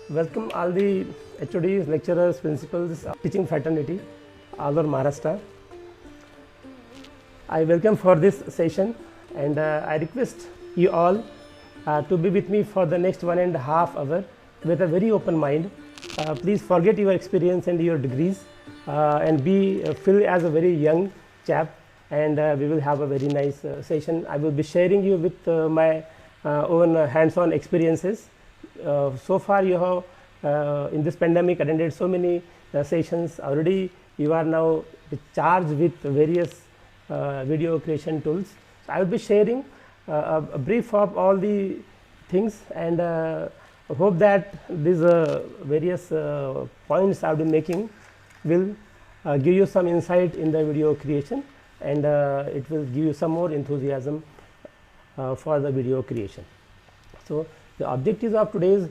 Welcome all the HODs, lecturers, principals, teaching fraternity all over Maharashtra. I welcome for this session and I request you all to be with me for the next 1.5 hours with a very open mind. Please forget your experience and your degrees and be feel as a very young chap, and we will have a very nice session. I will be sharing you with my own hands-on experiences. So far you have in this pandemic attended so many sessions already. You are now charged with various video creation tools. So I will be sharing a brief of all the things, and hope that these various points I will be making will give you some insight in the video creation, and it will give you some more enthusiasm for the video creation. So the objectives of today's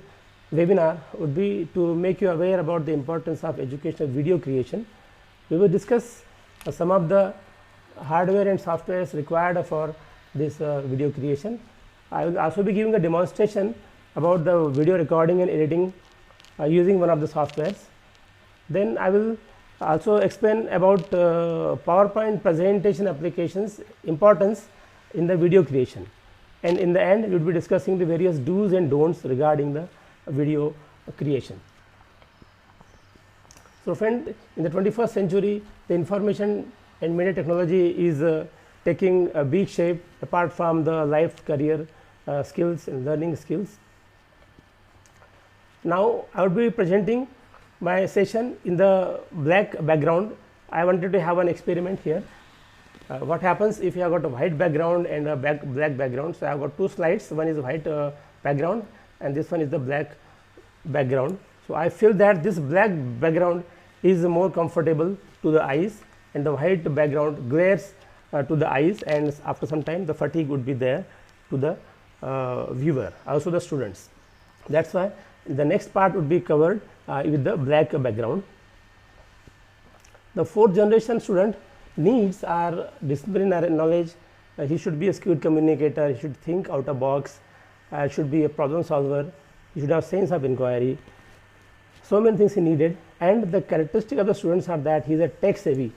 webinar would be to make you aware about the importance of educational video creation. We will discuss some of the hardware and softwares required for this video creation. I will also be giving a demonstration about the video recording and editing using one of the softwares. Then I will also explain about PowerPoint presentation applications importance in the video creation, and in the end we will be discussing the various do's and don'ts regarding the video creation. So friend, in the 21st century the information and media technology is taking a big shape apart from the life career skills and learning skills. Now I will be presenting my session in the black background. I wanted to have an experiment here. What happens if you have got a white background and a black background? So I have got two slides, one is white background and this one is the black background. So I feel that this black background is more comfortable to the eyes, and the white background glares to the eyes, and after some time the fatigue would be there to the viewer, also the students. That's why the next part would be covered with the black background. The fourth generation student needs are disciplinary knowledge. He should be a skilled communicator, he should think out of box, should be a problem solver, he should have sense of inquiry. So many things he needed, and the characteristic of the students are that he is a tech savvy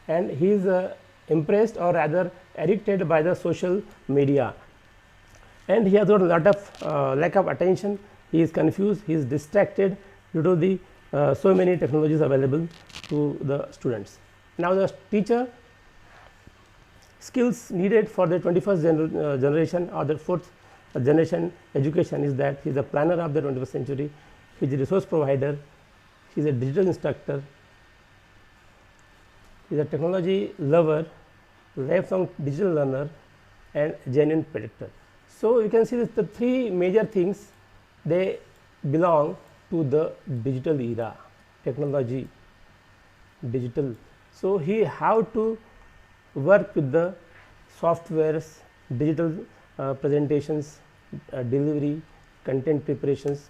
and he is impressed or rather addicted by the social media, and he has got a lot of lack of attention. He is confused, he is distracted due to the so many technologies available to the students. Now the teacher skills needed for the 21st generation or the fourth generation education is that he is a planner of the 21st century, he is a resource provider, he is a digital instructor, he is a technology lover, lifelong digital learner, and genuine predictor. So you can see that the three major things, they belong to the digital era, technology, digital. So he have to work with the softwares, digital presentations, delivery, content preparations.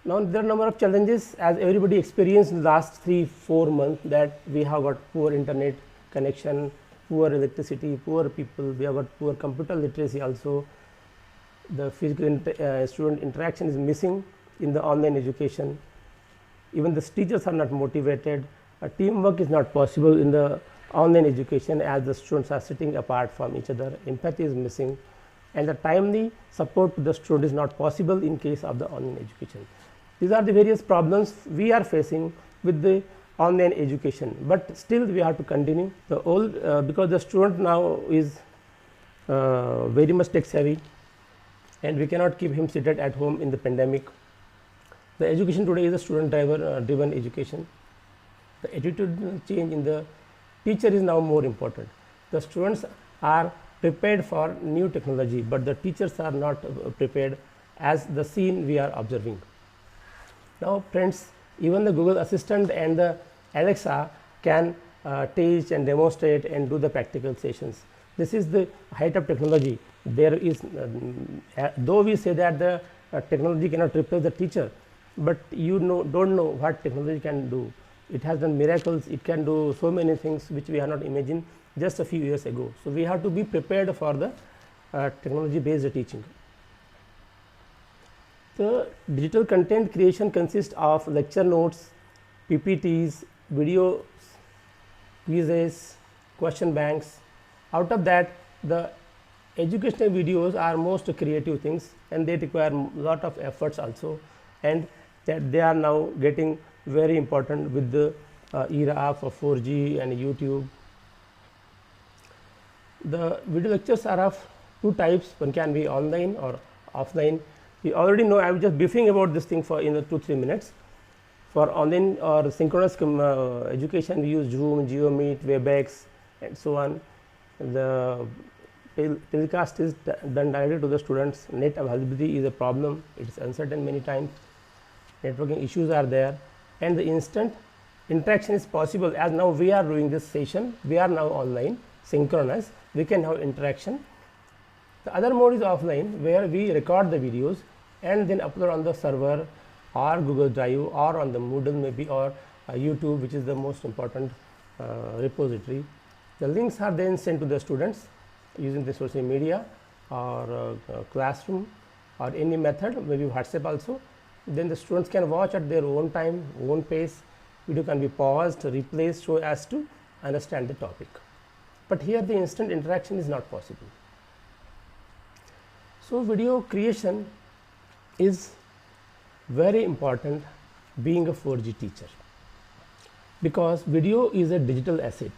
Now there are number of challenges as everybody experienced in the last 3-4 months, that we have got poor internet connection, poor electricity, poor people, we have got poor computer literacy also. The physical student interaction is missing in the online education. Even the teachers are not motivated. Teamwork is not possible in the online education as the students are sitting apart from each other. Empathy is missing, and the timely support to the student is not possible in case of the online education. These are the various problems we are facing with the online education, but still we have to continue the old because the student now is very much tech savvy, and we cannot keep him seated at home in the pandemic. The education today is a student driven education. The attitudinal change in the teacher is now more important. The students are prepared for new technology, but the teachers are not prepared, as the scene we are observing. Now friends, even the Google Assistant and the Alexa can teach and demonstrate and do the practical sessions. This is the height of technology. There is, though we say that the technology cannot replace the teacher, but you don't know what technology can do. It has done miracles, it can do so many things which we have not imagined just a few years ago. So we have to be prepared for the technology based teaching. The digital content creation consists of lecture notes, PPTs, videos, quizzes, question banks. Out of that, the educational videos are most creative things, and they require lot of efforts also, and that they are now getting very important with the era of 4G and YouTube. The video lectures are of two types. One can be online or offline. You already know, I was just briefing about this thing for in the 2-3 minutes. For online or synchronous education, we use Zoom, GeoMeet, WebEx, and so on. The telecast is done directly to the students. Net availability is a problem. It is uncertain many times. Networking issues are there, and the instant interaction is possible. As now we are doing this session, we are now online, synchronous. We can have interaction. The other mode is offline, where we record the videos and then upload on the server or Google Drive or on the Moodle maybe, or YouTube, which is the most important repository. The links are then sent to the students using the social media or classroom or any method, maybe WhatsApp also. Then the students can watch at their own time, own pace. Video can be paused, replaced so as to understand the topic. But here the instant interaction is not possible. So video creation is very important being a 4G teacher, because video is a digital asset.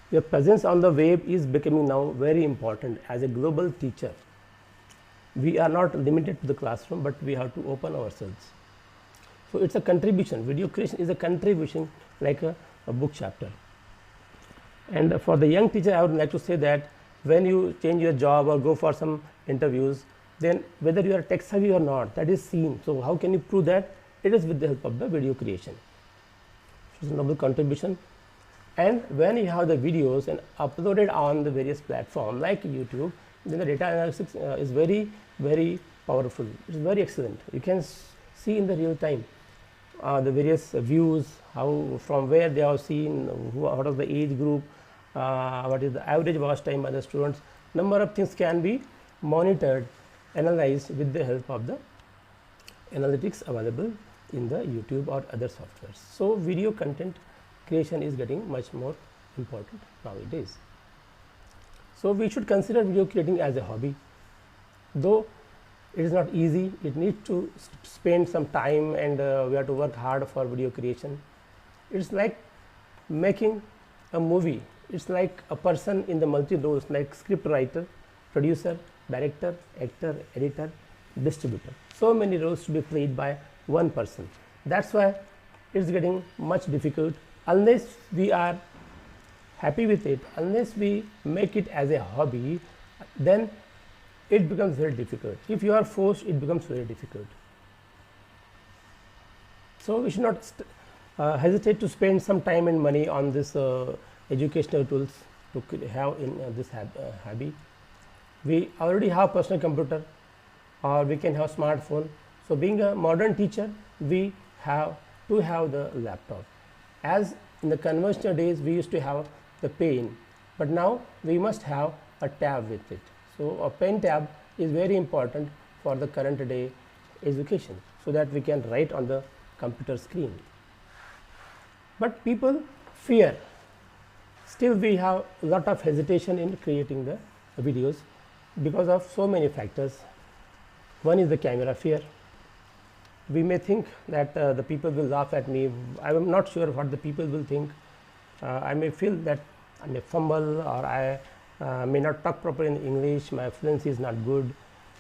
Your presence on the web is becoming now very important. As a global teacher, we are not limited to the classroom, but we have to open ourselves. So it's a contribution. Video creation is a contribution, like a book chapter. And for the young teacher, I would like to say that when you change your job or go for some interviews, then whether you are tech savvy or not, that is seen. So how can you prove that? It is with the help of the video creation. It's a noble contribution. And when you have the videos and uploaded on the various platforms like YouTube, then the data analytics is very, very powerful. It's very excellent. You can see in the real time the various views, how, from where they are seen, what is the age group, what is the average watch time by the students. Number of things can be monitored, analyzed with the help of the analytics available in the YouTube or other softwares. So video content creation is getting much more important nowadays. So we should consider video creating as a hobby. Though it is not easy, it needs to spend some time, and we have to work hard for video creation. It's like making a movie. It's like a person in the multi roles, like script writer, producer, director, actor, editor, distributor. So many roles to be played by one person. That's why it's getting much difficult unless we are happy with it, unless we make it as a hobby, then it becomes very difficult. If you are forced, it becomes very difficult. So we should not hesitate to spend some time and money on this educational tools to have in this hobby. We already have personal computer, or we can have smartphone. So being a modern teacher, we have to have the laptop. As in the conventional days, we used to have the pen, but now we must have a tab with it. So a pen tab is very important for the current day education, so that we can write on the computer screen. But people fear. Still we have a lot of hesitation in creating the videos because of so many factors. One is the camera fear. We may think that the people will laugh at me. I am not sure what the people will think. I may feel that I may fumble, or I may not talk properly in English, my fluency is not good.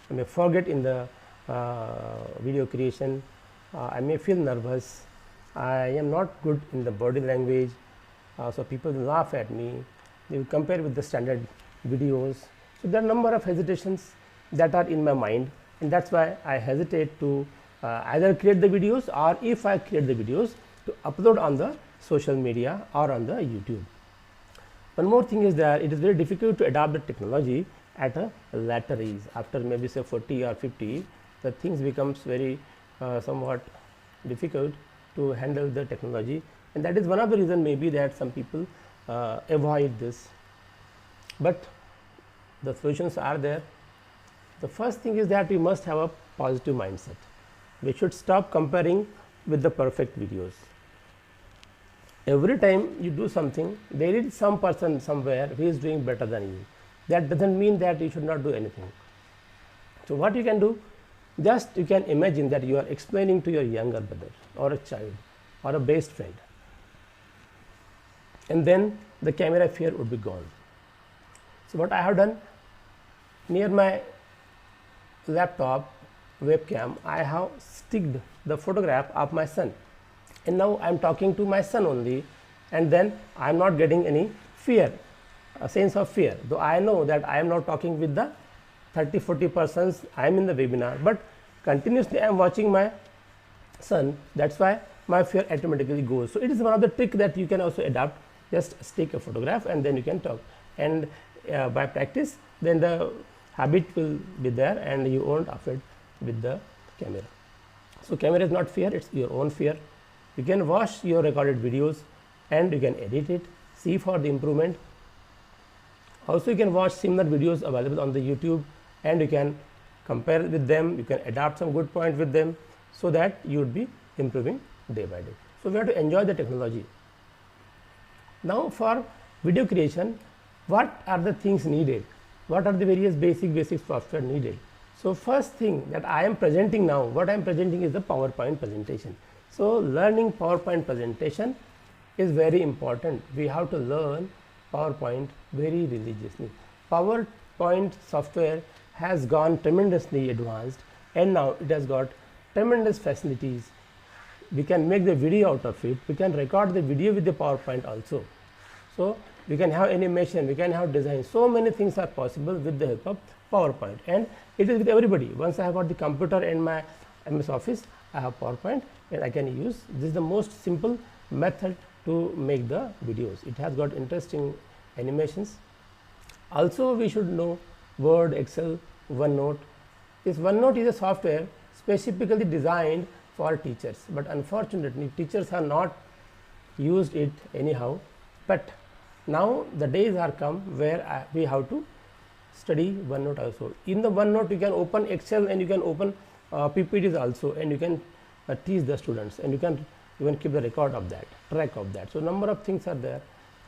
I may forget in the video creation. I may feel nervous. I am not good in the body language. So people will laugh at me. They will compare with the standard videos. So there are a number of hesitations that are in my mind, and that's why I hesitate to either create the videos, or if I create the videos, to upload on the social media or on the YouTube. One more thing is that it is very difficult to adopt the technology at a later age. After maybe say 40 or 50, the things becomes very somewhat difficult to handle the technology, and that is one of the reason maybe that some people avoid this. But the solutions are there. The first thing is that we must have a positive mindset. We should stop comparing with the perfect videos. Every time you do something, there is some person somewhere who is doing better than you. That doesn't mean that you should not do anything. So what you can do, just you can imagine that you are explaining to your younger brother or a child or a best friend, and then the camera fear would be gone. So what I have done, near my laptop webcam, I have sticked the photograph of my son, and now I am talking to my son only, and then I am not getting any fear, a sense of fear, though I know that I am not talking with the 30-40 persons. I am in the webinar, but continuously I am watching my son. That's why my fear automatically goes. So it is one of the trick that you can also adopt. Just stick a photograph and then you can talk, and by practice then the habit will be there and you won't affect with the camera. So camera is not fear, it's your own fear. You can watch your recorded videos and you can edit it, see for the improvement. Also you can watch similar videos available on the YouTube and you can compare with them, you can adapt some good point with them, so that you would be improving day by day. So we have to enjoy the technology. Now for video creation, what are the things needed? What are the various basic software needed? So first thing that I am presenting now, what I am presenting is the PowerPoint presentation. So learning PowerPoint presentation is very important. We have to learn PowerPoint very religiously. PowerPoint software has gone tremendously advanced, and now it has got tremendous facilities. We can make the video out of it. We can record the video with the PowerPoint also. So we can have animation, we can have design. So many things are possible with the help of PowerPoint, and it is with everybody. Once I have got the computer and my MS Office, I have PowerPoint and I can use. This is the most simple method to make the videos. It has got interesting animations. Also we should know Word, Excel, OneNote. This OneNote is a software specifically designed for teachers, but unfortunately teachers have not used it anyhow. But now the days are come where we have to study OneNote also. In the OneNote you can open Excel and you can open PPTs also, and you can teach the students, and you can even keep the record of that, track of that. So number of things are there.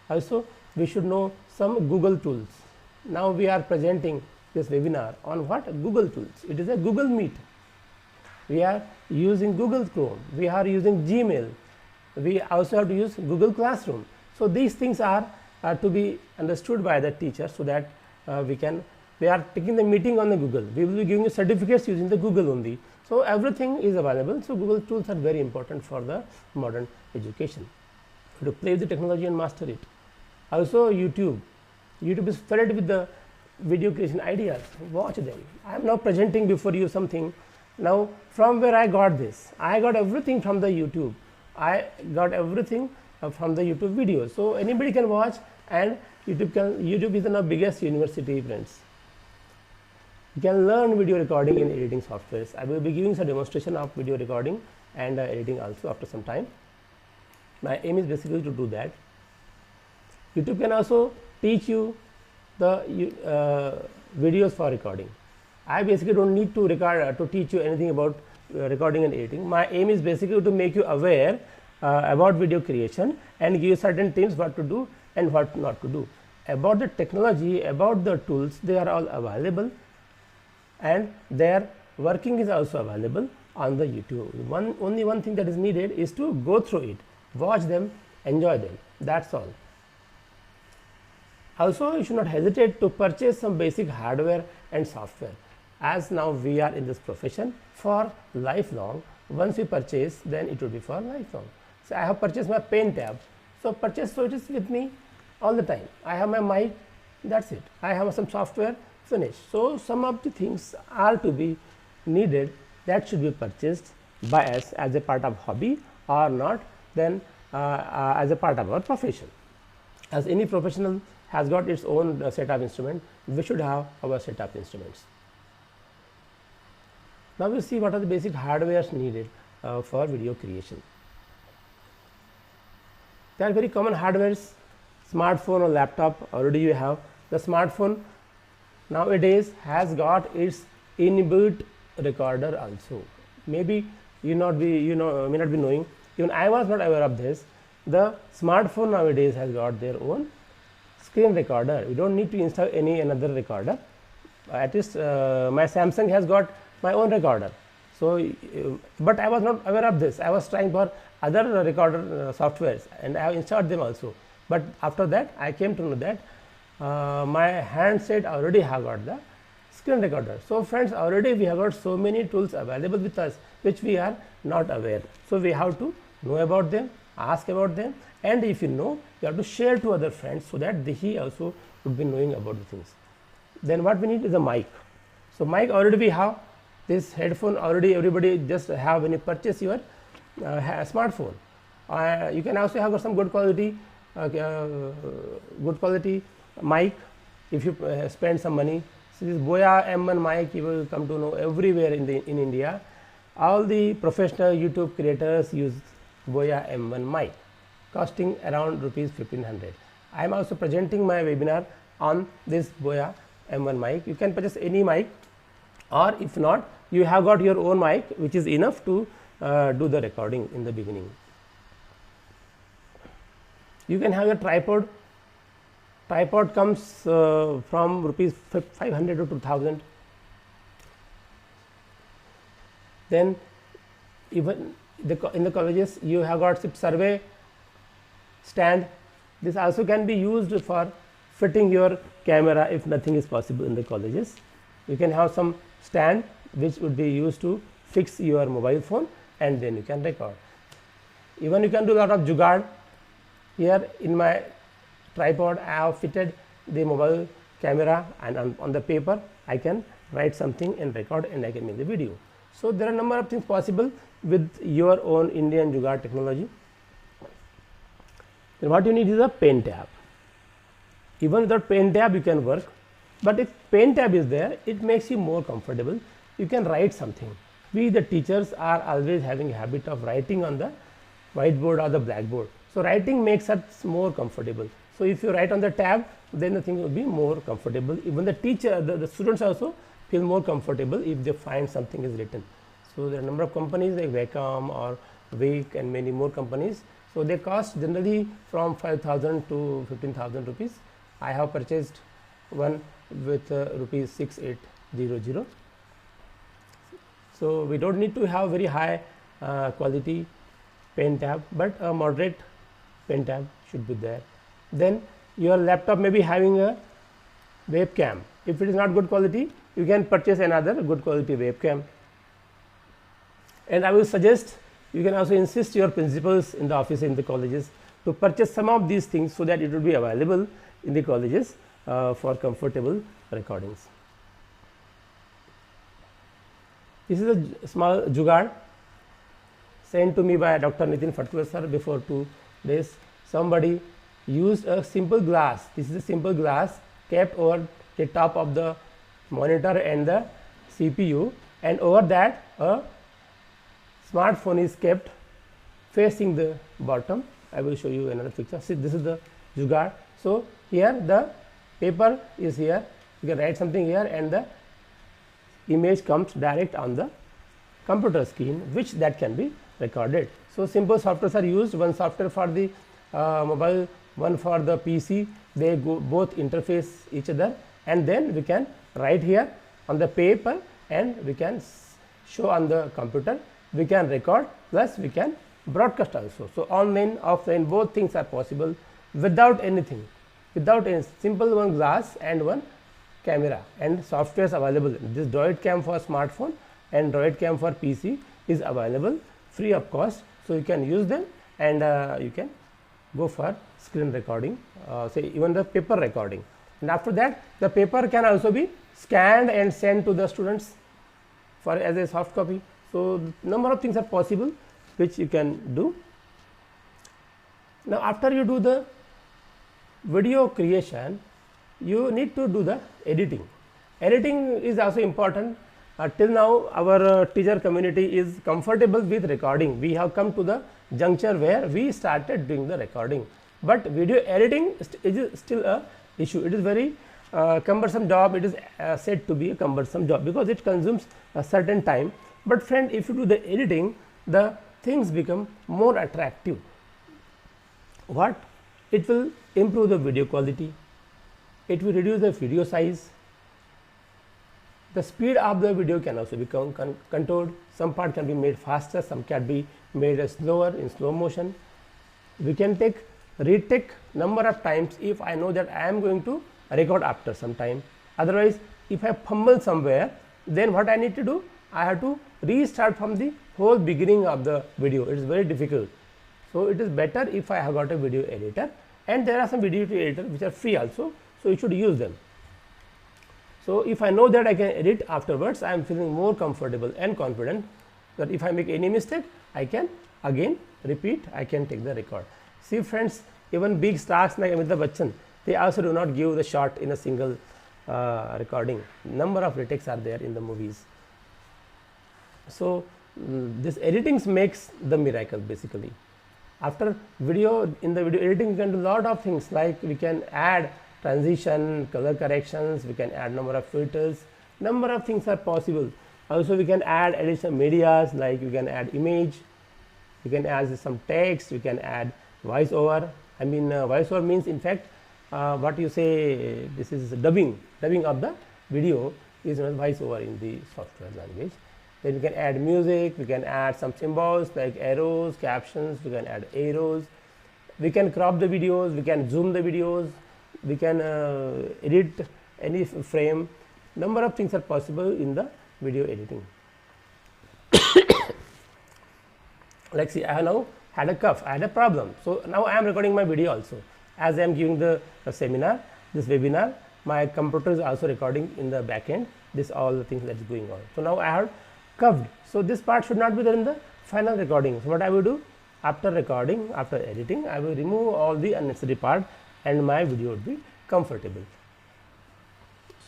Also we should know some Google tools. Now we are presenting this webinar on what? Google tools. It is a Google Meet. We are using Google Chrome. We are using Gmail. We also have to use Google Classroom. So these things are to be understood by the teacher, so that we are taking the meeting on the Google. We will be giving you certificates using the Google only. So everything is available. So Google tools are very important for the modern education. To play with the technology and master it. Also YouTube. YouTube is flooded with the video creation ideas. Watch them. I am now presenting before you something. Now from where I got this? I got everything from the YouTube. I got everything from the YouTube videos. So anybody can watch, and YouTube is the biggest university, friends. You can learn video recording in editing softwares. I will be giving some demonstration of video recording and editing also after some time. My aim is basically to do that. YouTube can also teach you the videos for recording. I basically don't need to record to teach you anything about recording and editing. My aim is basically to make you aware about video creation and give you certain tips what to do and what not to do. About the technology, about the tools, they are all available, and their working is also available on the YouTube. Only one thing that is needed is to go through it, watch them, enjoy them. That's all. Also, you should not hesitate to purchase some basic hardware and software, as now we are in this profession for lifelong. Once we purchase, then it will be for lifelong. So I have purchased my pen tab. So purchase, so it is with me all the time. I have my mic, that's it. I have some software, finished. So some of the things are to be needed that should be purchased by us as a part of hobby, or not then as a part of our profession. As any professional has got its own set of instruments, we should have our set of instruments. Now we will see what are the basic hardwares needed for video creation. There are very common hardwares. Smartphone or laptop, already you have. The smartphone nowadays has got its inbuilt recorder also. Maybe may not be knowing, even I was not aware of this, the smartphone nowadays has got their own screen recorder. You don't need to install any another recorder. At least my Samsung has got my own recorder. So but I was not aware of this. I was trying for other recorder softwares, and I have installed them also. But after that I came to know that my handset already have got the screen recorder. So friends, already we have got so many tools available with us which we are not aware. So we have to know about them, ask about them, and if you know, you have to share to other friends so that he also would be knowing about the things. Then what we need is a mic. So mic already we have, this headphone already everybody just have when you purchase your smartphone. You can also have some good quality mic if you spend some money. So this Boya M1 mic you will come to know everywhere in India. All the professional YouTube creators use Boya M1 mic, costing around rupees 1500. I am also presenting my webinar on this Boya M1 mic. You can purchase any mic, or if not, you have got your own mic which is enough to do the recording in the beginning. You can have a tripod. Tripod comes from rupees 500 to 2000. Then even in the colleges you have got survey stand. This also can be used for fitting your camera if nothing is possible in the colleges. You can have some stand which would be used to fix your mobile phone, and then you can record. Even you can do a lot of jugaad. Here in my tripod I have fitted the mobile camera, and on the paper I can write something and record, and I can make the video. So there are a number of things possible with your own Indian jugaad technology. Then what you need is a pen tab. Even without pen tab you can work, but if pen tab is there, it makes you more comfortable. You can write something. We the teachers are always having a habit of writing on the whiteboard or the blackboard. So writing makes us more comfortable. So if you write on the tab, then the thing will be more comfortable. Even the teacher, the students also feel more comfortable if they find something is written. So there are a number of companies like Wacom or Wake and many more companies. So they cost generally from 5,000 to 15,000 rupees. I have purchased one with rupees 6800. So we don't need to have very high quality pen tab, but a moderate pen tab should be there. Then your laptop may be having a webcam. If it is not good quality, you can purchase another good quality webcam. And I will suggest you can also insist your principals in the office, in the colleges, to purchase some of these things so that it will be available in the colleges for comfortable recordings. This is a small jugaad sent to me by Dr. Nitin Fatwar sir before 2 days. Somebody used a simple glass. This is a simple glass kept over the top of the monitor and the CPU, and over that a smartphone is kept facing the bottom. I will show you another picture. See, this is the jugaad. So here the paper is here. You can write something here, and the image comes direct on the computer screen, which that can be recorded. So simple softwares are used. One software for the mobile, one for the PC. They both interface each other, and then we can write here on the paper, and we can show on the computer. We can record, plus we can broadcast also. So online, offline, both things are possible without anything, without any simple one glass and one camera, and softwares available. This Droidcam for smartphone and Droidcam for PC is available free of cost. So you can use them, and you can go for screen recording, say even the paper recording. And after that, the paper can also be scanned and sent to the students for as a soft copy. So number of things are possible which you can do. Now after you do the video creation, you need to do the editing. Editing is also important. Till now our teacher community is comfortable with recording. We have come to the juncture where we started doing the recording, but video editing is still a issue. It is very cumbersome job. It is said to be a cumbersome job because it consumes a certain time. But friend, if you do the editing, the things become more attractive. What? It will improve the video quality, it will reduce the video size, the speed of the video can also be controlled. Some part can be made faster, some can be made slower in slow motion. We can retake number of times if I know that I am going to record after some time. Otherwise, if I fumble somewhere, then what I need to do? I have to restart from the whole beginning of the video. It is very difficult. So it is better if I have got a video editor, and there are some video editors which are free also, so you should use them. So if I know that I can edit afterwards, I am feeling more comfortable and confident that if I make any mistake, I can again repeat, I can take the record. See friends, even big stars like Amitabh Bachchan, they also do not give the shot in a single recording. Number of retakes are there in the movies. So this editing makes the miracle basically. After video, in the video editing, we can do lot of things, like we can add transition, color corrections, we can add number of filters, number of things are possible. Also we can add additional medias, like we can add image, we can add some text, we can add voice over. I mean voice over means in fact what you say, this is dubbing of the video is known as voice over in the software language. Then we can add music, we can add some symbols like arrows, captions, we can add arrows, we can crop the videos, we can zoom the videos, we can edit any frame. Number of things are possible in the video editing. Like see, I have now had a cough, I had a problem. So now I am recording my video also. As I am giving the seminar, this webinar, my computer is also recording in the back end, this all the things that is going on. So now I have coughed. So this part should not be there in the final recording. So what I will do? After recording, after editing, I will remove all the unnecessary part and my video would be comfortable.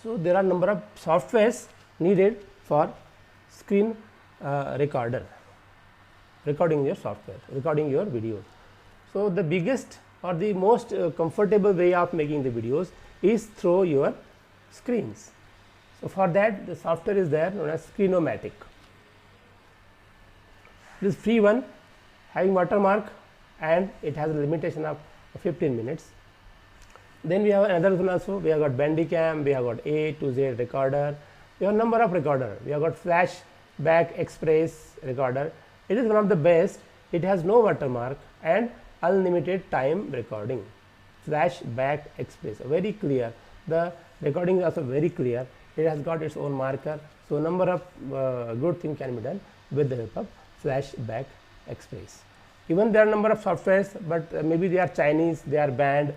So there are number of softwares needed for screen recorder, recording your software, recording your videos. So the biggest or the most comfortable way of making the videos is through your screens. So for that the software is there known as Screenomatic. This free one having watermark and it has a limitation of 15 minutes. Then we have another one also, we have got Bandicam, we have got A to Z recorder, we have number of recorder, we have got Flashback Express recorder. It is one of the best, it has no watermark and unlimited time recording. Flashback Express, very clear, the recording is also very clear, it has got its own marker. So number of good things can be done with the help of Flashback Express. Even there are number of softwares, but maybe they are Chinese, they are banned.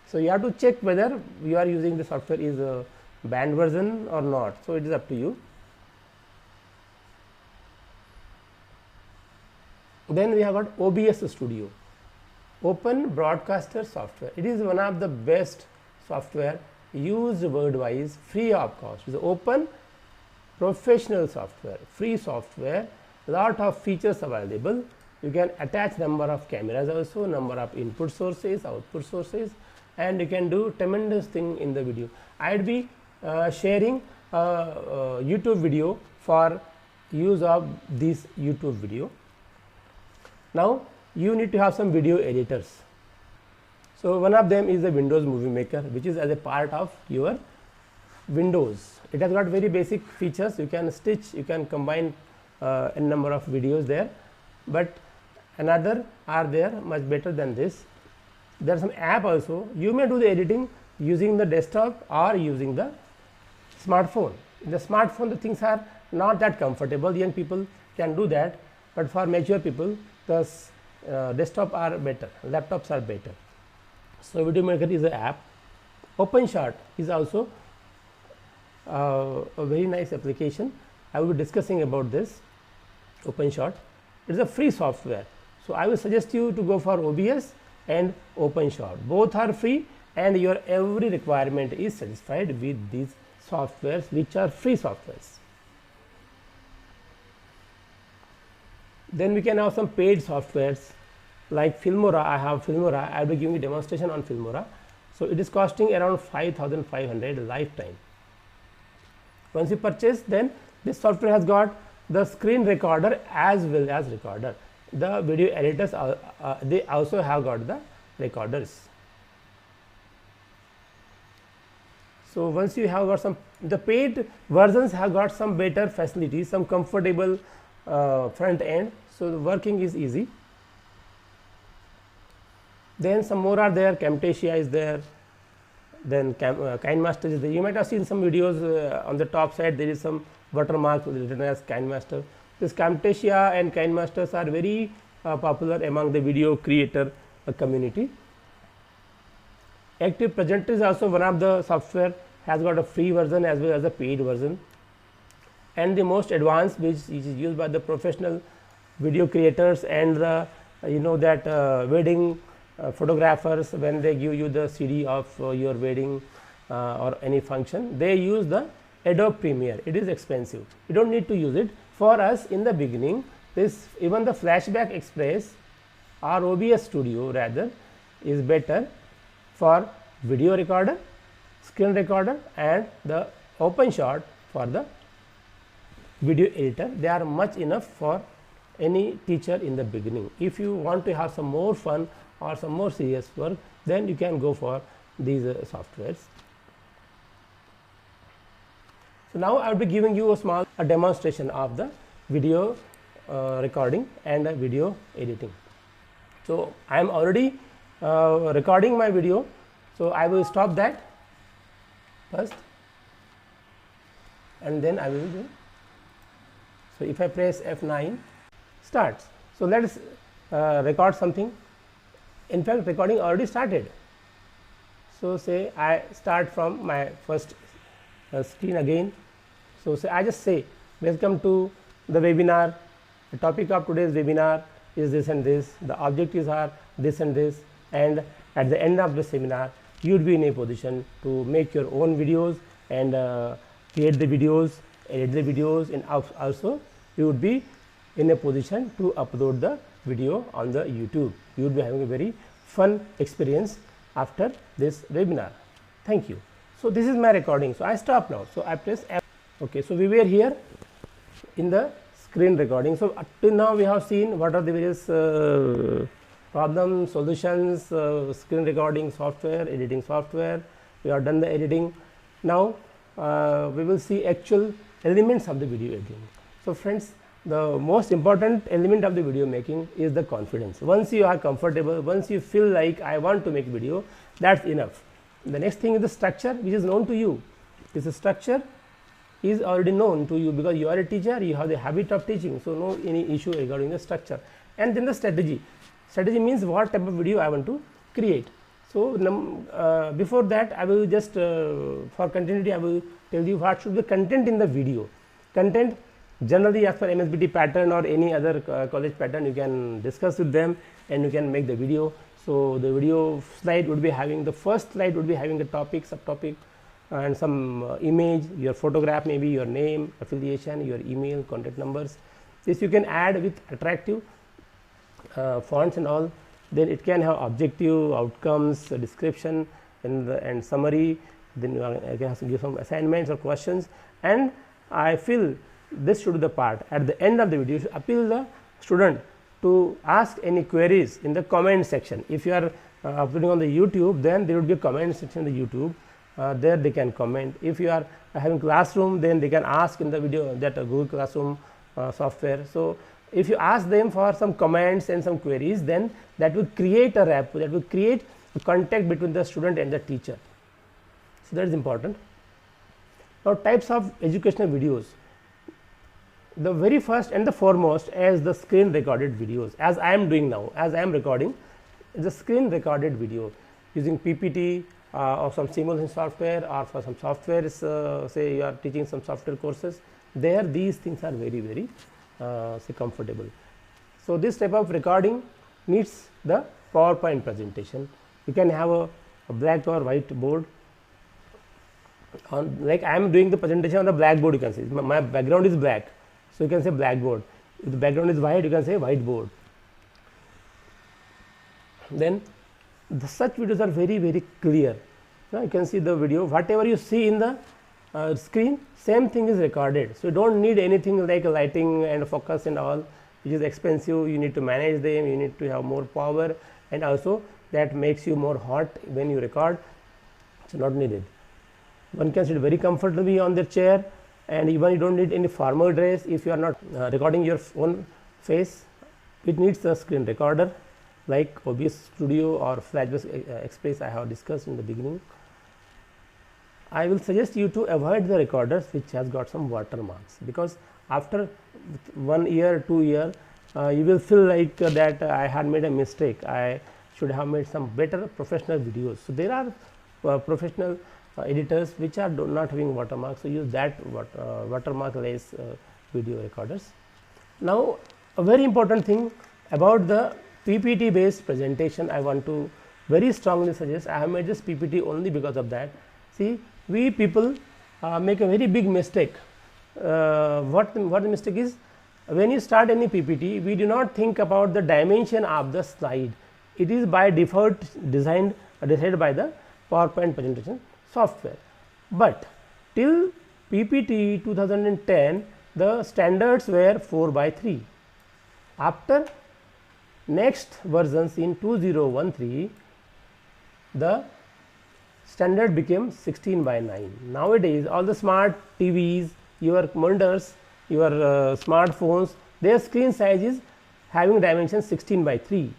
So you have to check whether you are using the software is a banned version or not. So it is up to you. Then we have got OBS Studio, Open Broadcaster Software. It is one of the best software used worldwide, free of cost. It is open professional software, free software, lot of features available. You can attach number of cameras also, number of input sources, output sources, and you can do tremendous thing in the video. I would be sharing YouTube video for use of this YouTube video. Now you need to have some video editors. So one of them is the Windows Movie Maker, which is as a part of your Windows. It has got very basic features. You can stitch, you can combine a number of videos there, but another are there much better than this. There are some app also. You may do the editing using the desktop or using the smartphone. In the smartphone the things are not that comfortable, young people can do that, but for mature people the desktop are better, laptops are better. So Video Maker is an app. OpenShot is also a very nice application. I will be discussing about this. OpenShot, it is a free software. So I will suggest you to go for OBS and OpenShot. Both are free and your every requirement is satisfied with these softwares, which are free softwares. Then we can have some paid softwares like Filmora. I have Filmora. I will be giving a demonstration on Filmora. So it is costing around 5,500 lifetime. Once you purchase, then this software has got the screen recorder as well as recorder. The video editors they also have got the recorders. So once you have got some, the paid versions have got some better facilities, some comfortable front end, so the working is easy. Then some more are there. Camtasia is there, then KineMaster is there. You might have seen some videos on the top side, there is some watermark written as KineMaster. This Camtasia and KineMasters are very popular among the video creator community. Active Presenter is also one of the software, has got a free version as well as a paid version, and the most advanced, which is used by the professional video creators and the that wedding photographers, when they give you the CD of your wedding or any function, they use the Adobe Premiere. It is expensive, you don't need to use it. For us in the beginning, this even the Flashback Express or OBS Studio rather is better for video recorder, screen recorder, and the OpenShot for the video editor. They are much enough for any teacher in the beginning. If you want to have some more fun or some more serious work, then you can go for these softwares. So now I will be giving you a small demonstration of the video recording and video editing. So I am already recording my video, so I will stop that first and then I will do. So if I press F9, starts. So let us record something. In fact, recording already started. So say I start from my first screen again. So say I just say, welcome to the webinar. The topic of today's webinar is this and this. The objectives are this and this. And at the end of the seminar, you would be in a position to make your own videos and create the videos, edit the videos, and also you would be in a position to upload the video on the YouTube. You would be having a very fun experience after this webinar. Thank you. So this is my recording. So I stop now. So I press F. Okay. So we were here in the screen recording. So up till now we have seen what are the various problems, solutions, screen recording software, editing software. We have done the editing. Now we will see actual elements of the video editing. So friends, the most important element of the video making is the confidence. Once you are comfortable, once you feel like I want to make video, that's enough. The next thing is the structure, which is known to you. This structure is already known to you because you are a teacher, you have the habit of teaching, so no any issue regarding the structure. And then the strategy. Strategy means what type of video I want to create. So before that, I will just for continuity, I will tell you what should be the content in the video. Content generally as per MSBT pattern or any other college pattern, you can discuss with them and you can make the video. So the video slide would be having, the first slide would be having a topic, subtopic, and some image, your photograph, maybe your name, affiliation, your email, contact numbers. This you can add with attractive fonts and all. Then it can have objective, outcomes, description, and summary. Then you can have to give some assignments or questions. And I feel this should be the part at the end of the video, should appeal the student to ask any queries in the comment section. If you are uploading on the YouTube, then there would be a comment section in the YouTube. There they can comment. If you are having classroom, then they can ask in the video that Google Classroom software. So if you ask them for some comments and some queries, then that will create a rapport, that will create a contact between the student and the teacher. So that is important. Now types of educational videos. The very first and the foremost as the screen recorded videos, as I am doing now, as I am recording, is a screen recorded video using PPT or some simulation software, or for some softwares, say you are teaching some software courses, there these things are very, very say comfortable. So this type of recording needs the PowerPoint presentation. You can have a black or white board. Like I am doing the presentation on the blackboard, you can see my background is black. So you can say blackboard. If the background is white, you can say whiteboard. Then such videos are very, very clear. Now you can see the video. Whatever you see in the screen, same thing is recorded. So you don't need anything like lighting and focus and all, which is expensive. You need to manage them, you need to have more power, and also that makes you more hot when you record. So not needed. One can sit very comfortably on their chair, and even you don't need any formal dress if you are not recording your own face. It needs a screen recorder like OBS Studio or Flashback Express I have discussed in the beginning. I will suggest you to avoid the recorders which has got some watermarks, because after 1 year, 2 years, you will feel like that I had made a mistake. I should have made some better professional videos. So there are professional editors which are not having watermarks. So use that watermark less video recorders. Now a very important thing about the PPT based presentation, I want to very strongly suggest. I have made this PPT only because of that. See, we people make a very big mistake. What the mistake is, when you start any PPT, we do not think about the dimension of the slide. It is by default decided by the PowerPoint presentation software. But till PPT 2010, the standards were 4:3. After next versions in 2013, the standard became 16:9. Nowadays all the smart TVs, your monitors, your smartphones, their screen size is having dimension 16:3.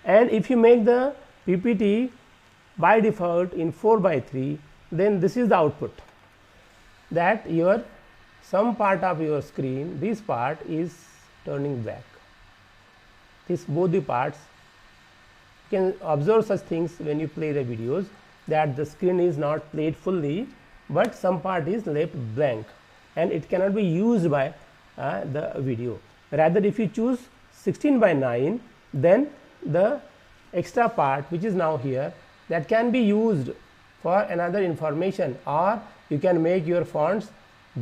And if you make the PPT by default in 4:3, then this is the output, that your some part of your screen, this part is turning black. This both the parts, you can observe such things when you play the videos, that the screen is not played fully, but some part is left blank and it cannot be used by the video. Rather, if you choose 16:9, then the extra part which is now here, that can be used for another information, or you can make your fonts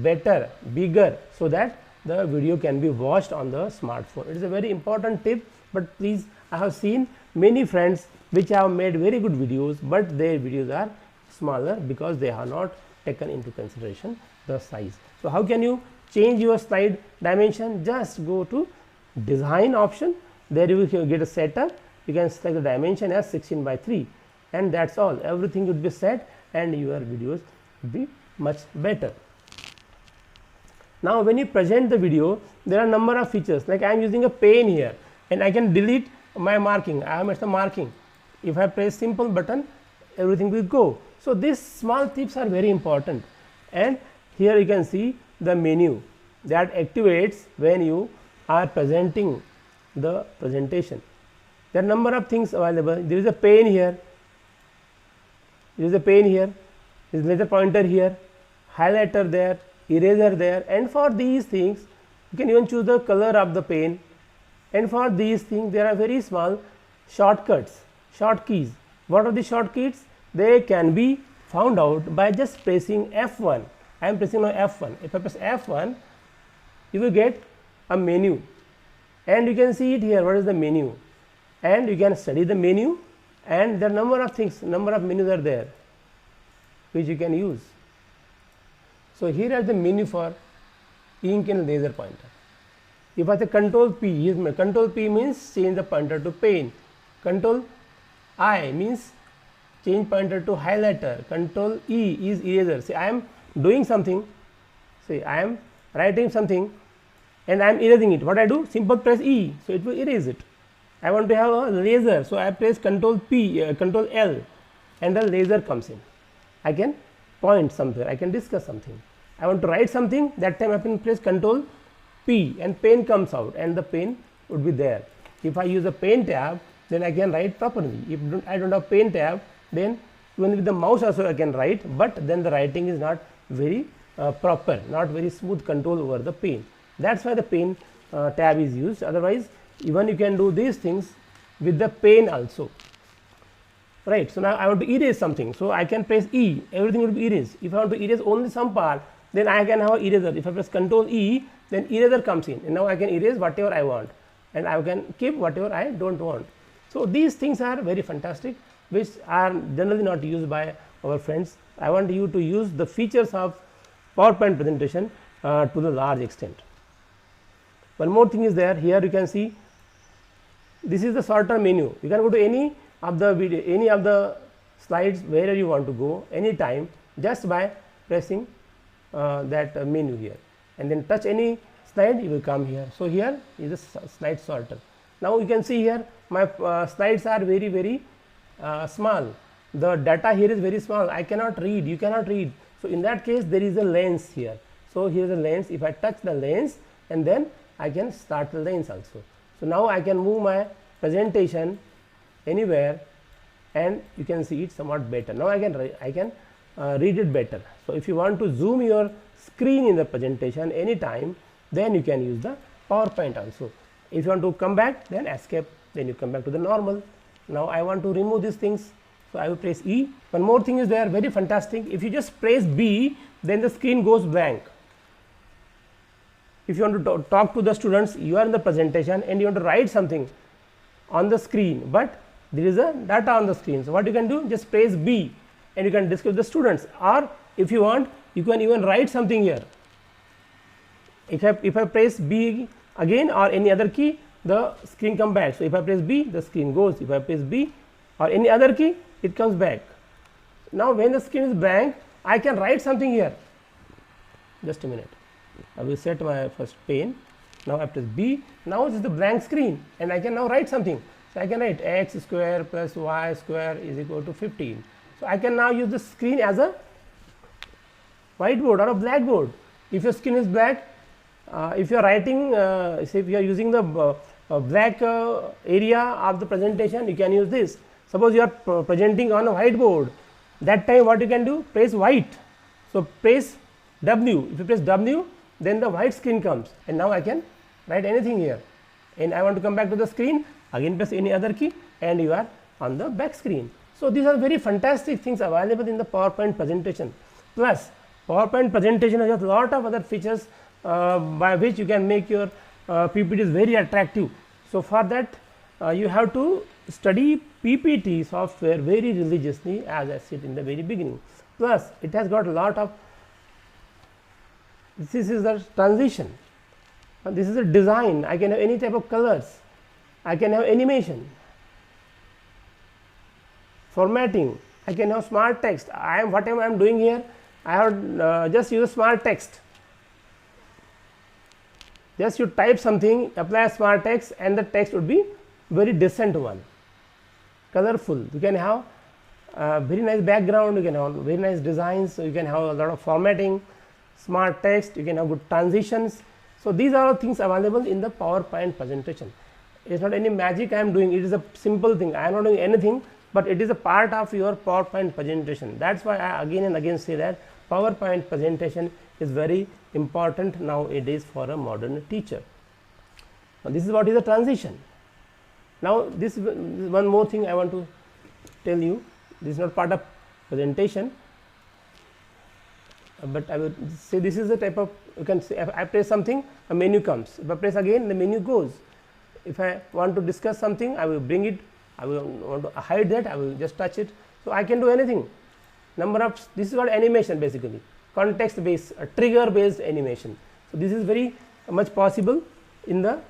better, bigger, so that the video can be watched on the smartphone. It is a very important tip, but please, I have seen many friends which have made very good videos, but their videos are smaller because they have not taken into consideration the size. So how can you change your slide dimension? Just go to design option, there you will get a setup. You can select the dimension as 16:3, and that's all. Everything would be set and your videos would be much better. Now when you present the video, there are number of features, like I am using a pen here and I can delete my marking. I have made some marking. If I press simple button, everything will go. So these small tips are very important. And here you can see the menu that activates when you are presenting the presentation. There are number of things available. There is a pen here, there is a pen here, there is laser pointer here, highlighter there, eraser there, and for these things you can even choose the color of the pen. And for these things there are very small shortcuts, shortkeys. What are the shortcuts? They can be found out by just pressing F1. I am pressing now F1. If I press F1, you will get a menu, and you can see it here. What is the menu? And you can study the menu, and there are number of things, number of menus are there which you can use. So here are the menu for ink and laser pointer. If I say Control P, Control P means change the pointer to pen. Control I means change pointer to highlighter. Control E is eraser. See, I am doing something. See, I am writing something and I am erasing it. What I do? Simple press E, so it will erase it. I want to have a laser, so I press Control P, Control L, and the laser comes in. I can point somewhere, I can discuss something. I want to write something, that time I can press Control P and pen comes out and the pen would be there. If I use a pen tab, then I can write properly. If I don't have pen tab, then even with the mouse also I can write, but then the writing is not very proper, not very smooth control over the pen. That's why the pen tab is used. Otherwise, even you can do these things with the pen also. Right. So now I want to erase something, so I can press E, everything will be erased. If I want to erase only some part, then I can have eraser. If I press Control E, then eraser comes in, and now I can erase whatever I want, and I can keep whatever I don't want. So these things are very fantastic, which are generally not used by our friends I want you to use the features of PowerPoint presentation to the large extent. One more thing is there, here you can see this is the shorter menu. You can go to any of the video, any of the slides wherever you want to go anytime just by pressing that menu here, and then touch any slide, you will come here. So, here is a slide sorter. Now, you can see here my slides are very small, the data here is very small, I cannot read, you cannot read. So, in that case there is a lens here. So, here is a lens, if I touch the lens and then I can start the lens also. So, now I can move my presentation anywhere and you can see it somewhat better. Now, I can read it better. So, if you want to zoom your screen in the presentation anytime, then you can use the PowerPoint also. If you want to come back, then escape, then you come back to the normal. Now, I want to remove these things, so I will press E. One more thing is there, very fantastic. If you just press B, then the screen goes blank. If you want to talk to the students, you are in the presentation and you want to write something on the screen, but there is a data on the screen. So, what you can do, just press B and you can discuss with the students, or if you want, you can even write something here. If I press B again or any other key, the screen come back. So, if I press B, the screen goes. If I press B or any other key, it comes back. Now, when the screen is blank, I can write something here. Just a minute, I will set my first pane. Now, I press B. Now, this is the blank screen and I can now write something. So, I can write x square plus y square is equal to 15. So, I can now use the screen as a whiteboard or a blackboard. If your screen is black, if you are writing, say if you are using the black area of the presentation, you can use this. Suppose you are presenting on a whiteboard, that time what you can do, press white. So, press W. If you press W, then the white screen comes and now I can write anything here, and I want to come back to the screen, again press any other key and you are on the back screen. So, these are very fantastic things available in the PowerPoint presentation. Plus, PowerPoint presentation has a lot of other features by which you can make your PPTs very attractive. So, for that you have to study PPT software very religiously, as I said in the very beginning. Plus, it has got a lot of, this is the transition, this is a design, I can have any type of colors, I can have animation, formatting, I can have smart text. Whatever I am doing here, I have just use a smart text. Just you type something, apply a smart text and the text would be very decent one, colorful. You can have very nice background, you can have very nice designs, so you can have a lot of formatting, smart text, you can have good transitions. So, these are all things available in the PowerPoint presentation. It is not any magic I am doing, it is a simple thing. I am not doing anything, but it is a part of your PowerPoint presentation. That is why I again and again say that PowerPoint presentation is very important nowadays for a modern teacher. Now, this is what is the transition. Now, this one more thing I want to tell you, this is not part of presentation, but I will say this is the type of, you can say if I press something, a menu comes. If I press again, the menu goes. If I want to discuss something, I will bring it, I will want to hide that, I will just touch it. So, I can do anything. Number of, this is what animation basically, context based, trigger based animation. So, this is very much possible in the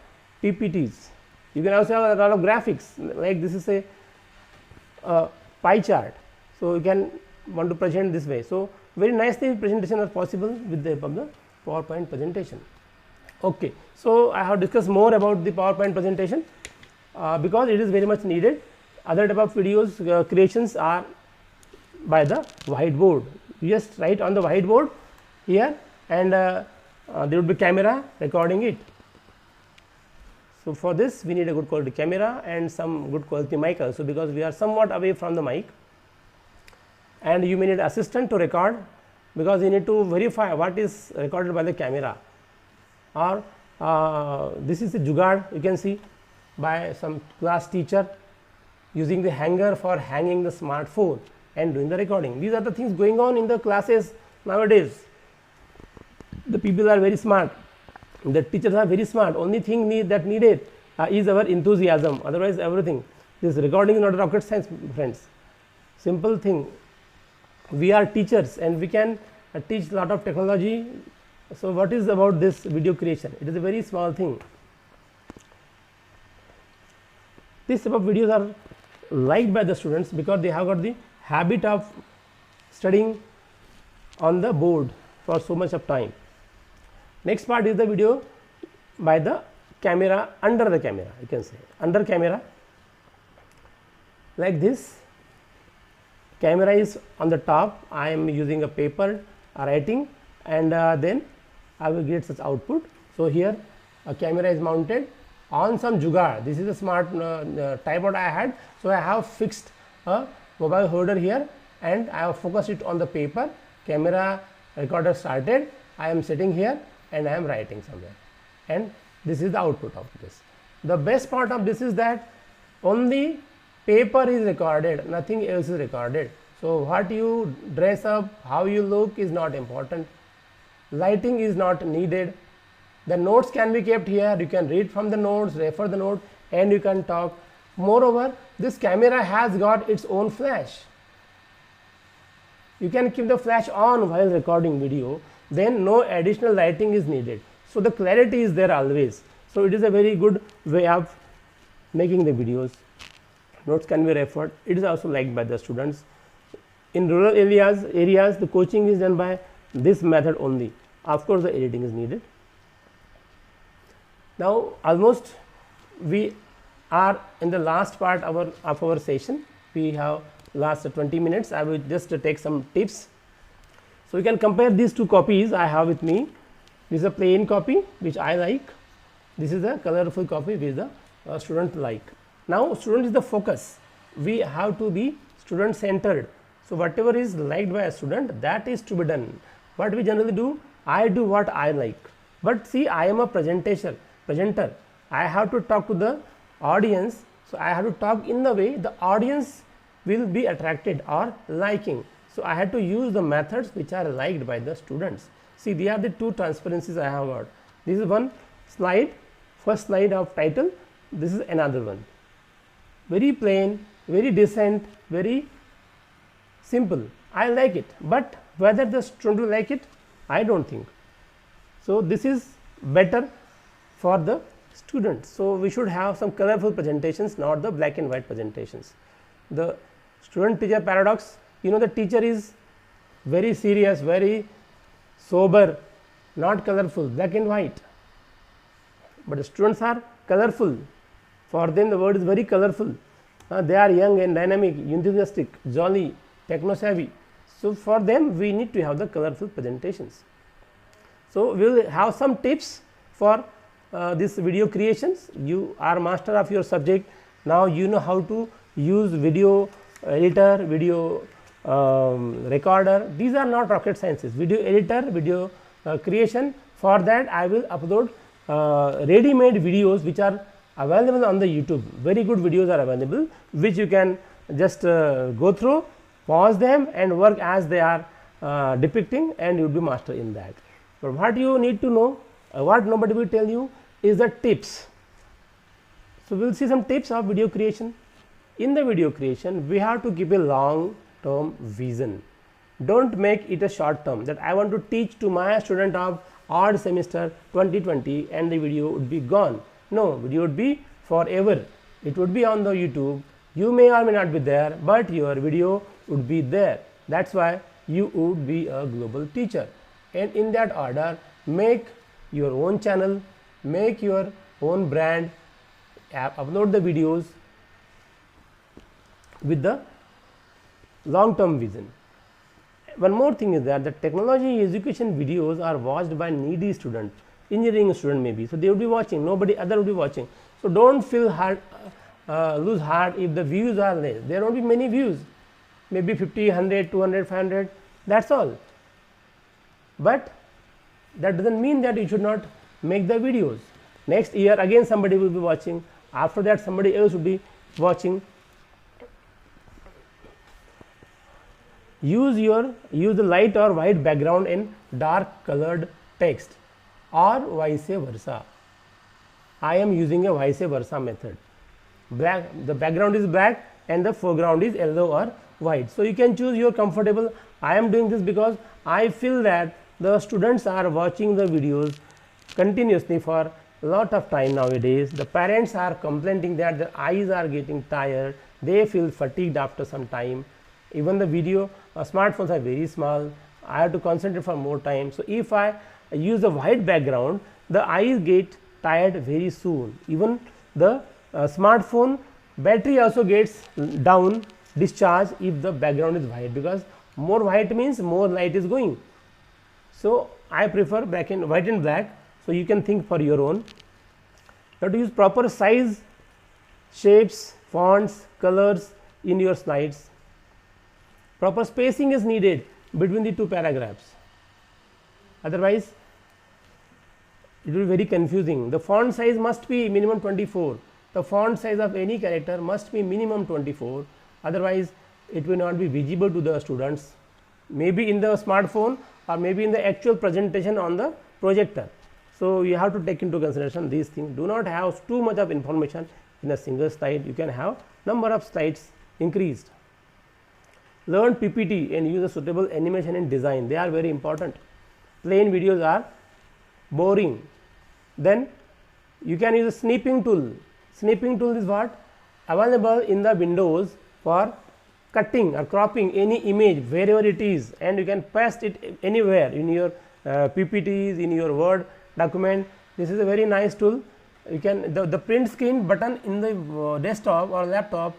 PPTs. You can also have a lot of graphics, like this is a pie chart. So, you can want to present this way. So, very nicely presentation are possible with the help of the PowerPoint presentation. Okay. So, I have discussed more about the PowerPoint presentation because it is very much needed. Other type of videos creations are by the whiteboard. You just write on the whiteboard here and there would be camera recording it. So, for this we need a good quality camera and some good quality mic also, because we are somewhat away from the mic, and you may need assistant to record, because you need to verify what is recorded by the camera, or this is a jugaad you can see by some class teacher using the hanger for hanging the smartphone and doing the recording. These are the things going on in the classes nowadays. The people are very smart, the teachers are very smart. Only thing that needed is our enthusiasm, otherwise everything. This recording is not rocket science, friends, simple thing. we are teachers and we can teach a lot of technology. So what is about this video creation? It is a very small thing. These type of videos are liked by the students because they have got the habit of studying on the board for so much of time. Next part is the video by the camera, under the camera, you can say under camera, like this. Camera is on the top, I am using a paper writing, and then I will get such output. So here a camera is mounted on some jugaad. This is a smart tripod I had, so I have fixed a mobile holder here and I have focused it on the paper. Camera recorder started, I am sitting here and I am writing somewhere, and this is the output of this. The best part of this is that only paper is recorded, nothing else is recorded. So what you dress up, how you look is not important. Lighting is not needed. The notes can be kept here, you can read from the notes, refer the note, and you can talk. Moreover, this camera has got its own flash. You can keep the flash on while recording video, then no additional lighting is needed. So the clarity is there always. So it is a very good way of making the videos. Notes can be referred. It is also liked by the students. In rural areas the coaching is done by this method only. Of course the editing is needed. Now almost we are in the last part of our session. We have last 20 minutes. I will just take some tips. So you can compare these two copies I have with me. This is a plain copy which I like. This is a colorful copy which the student like. Now student is the focus. We have to be student centered. So whatever is liked by a student, that is to be done. What we generally do, I do what I like. But see, I am a presenter. I have to talk to the audience. So I have to talk in the way the audience will be attracted or liking. So I had to use the methods which are liked by the students. See, they are the two transparencies I have got. This is one slide, first slide of title. This is another one. Very plain, very decent, very simple. I like it, but whether the student will like it, I don't think. So this is better for the students. So we should have some colorful presentations, not the black and white presentations. The student teacher paradox, you know, the teacher is very serious, very sober, not colorful, black and white. But the students are colorful. For them the world is very colorful. They are young and dynamic, enthusiastic, jolly, techno savvy. So for them we need to have the colorful presentations. So we will have some tips for this video creations. You are master of your subject. Now you know how to use video editor, video recorder. These are not rocket sciences. Video editor, video creation. For that I will upload ready-made videos which are available on the YouTube. Very good videos are available which you can just go through, pause them and work as they are depicting, and you will be master in that. But what you need to know, what nobody will tell you, is the tips. So we will see some tips of video creation. In the video creation we have to keep a long term vision. Don't make it a short term, that I want to teach to my student of odd semester 2020 and the video would be gone. No, video would be forever. It would be on the YouTube. You may or may not be there, but your video would be there. That's why you would be a global teacher. And in that order, make your own channel, make your own brand, upload the videos with the long term vision. One more thing is that the technology education videos are watched by needy students, engineering student maybe. So they will be watching, nobody other will be watching. So don't feel hard, lose heart if the views are less. There won't be many views, maybe 50, 100, 200, 500, that's all. But that doesn't mean that you should not make the videos. Next year again somebody will be watching, after that somebody else will be watching. Use the light or white background in dark colored text, or vice versa. I am using a vice versa method. The background is black and the foreground is yellow or white. So you can choose your comfortable. I am doing this because I feel that the students are watching the videos continuously for a lot of time nowadays. The parents are complaining that their eyes are getting tired, they feel fatigued after some time. Even the video smartphones are very small, I have to concentrate for more time. So if I use a white background, the eyes get tired very soon. Even the smartphone battery also gets down, discharge, if the background is white, because more white means more light is going. So I prefer white and black. So you can think for your own. You have to use proper size, shapes, fonts, colors in your slides. Proper spacing is needed between the two paragraphs, otherwise it will be very confusing. The font size must be minimum 24. The font size of any character must be minimum 24, otherwise it will not be visible to the students, maybe in the smartphone or maybe in the actual presentation on the projector. So you have to take into consideration these things. Do not have too much of information in a single slide. You can have number of slides increased. Learn PPT and use a suitable animation and design. They are very important. Plain videos are boring. Then you can use a snipping tool. Snipping tool is what? Available in the Windows for cutting or cropping any image wherever it is, and you can paste it anywhere in your PPTs, in your Word document. This is a very nice tool. You can the print screen button in the desktop or laptop,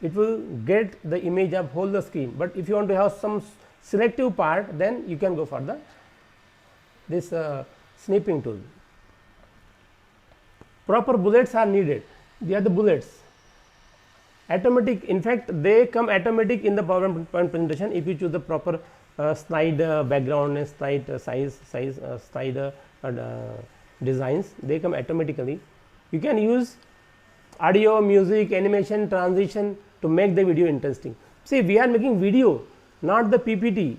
it will get the image of whole the screen, but if you want to have some selective part, then you can go for the this snipping tool. Proper bullets are needed. They are the bullets. Automatic, in fact they come automatic in the PowerPoint presentation if you choose the proper slide background and slide slide designs, they come automatically. You can use audio, music, animation, transition to make the video interesting. See, we are making video, not the PPT,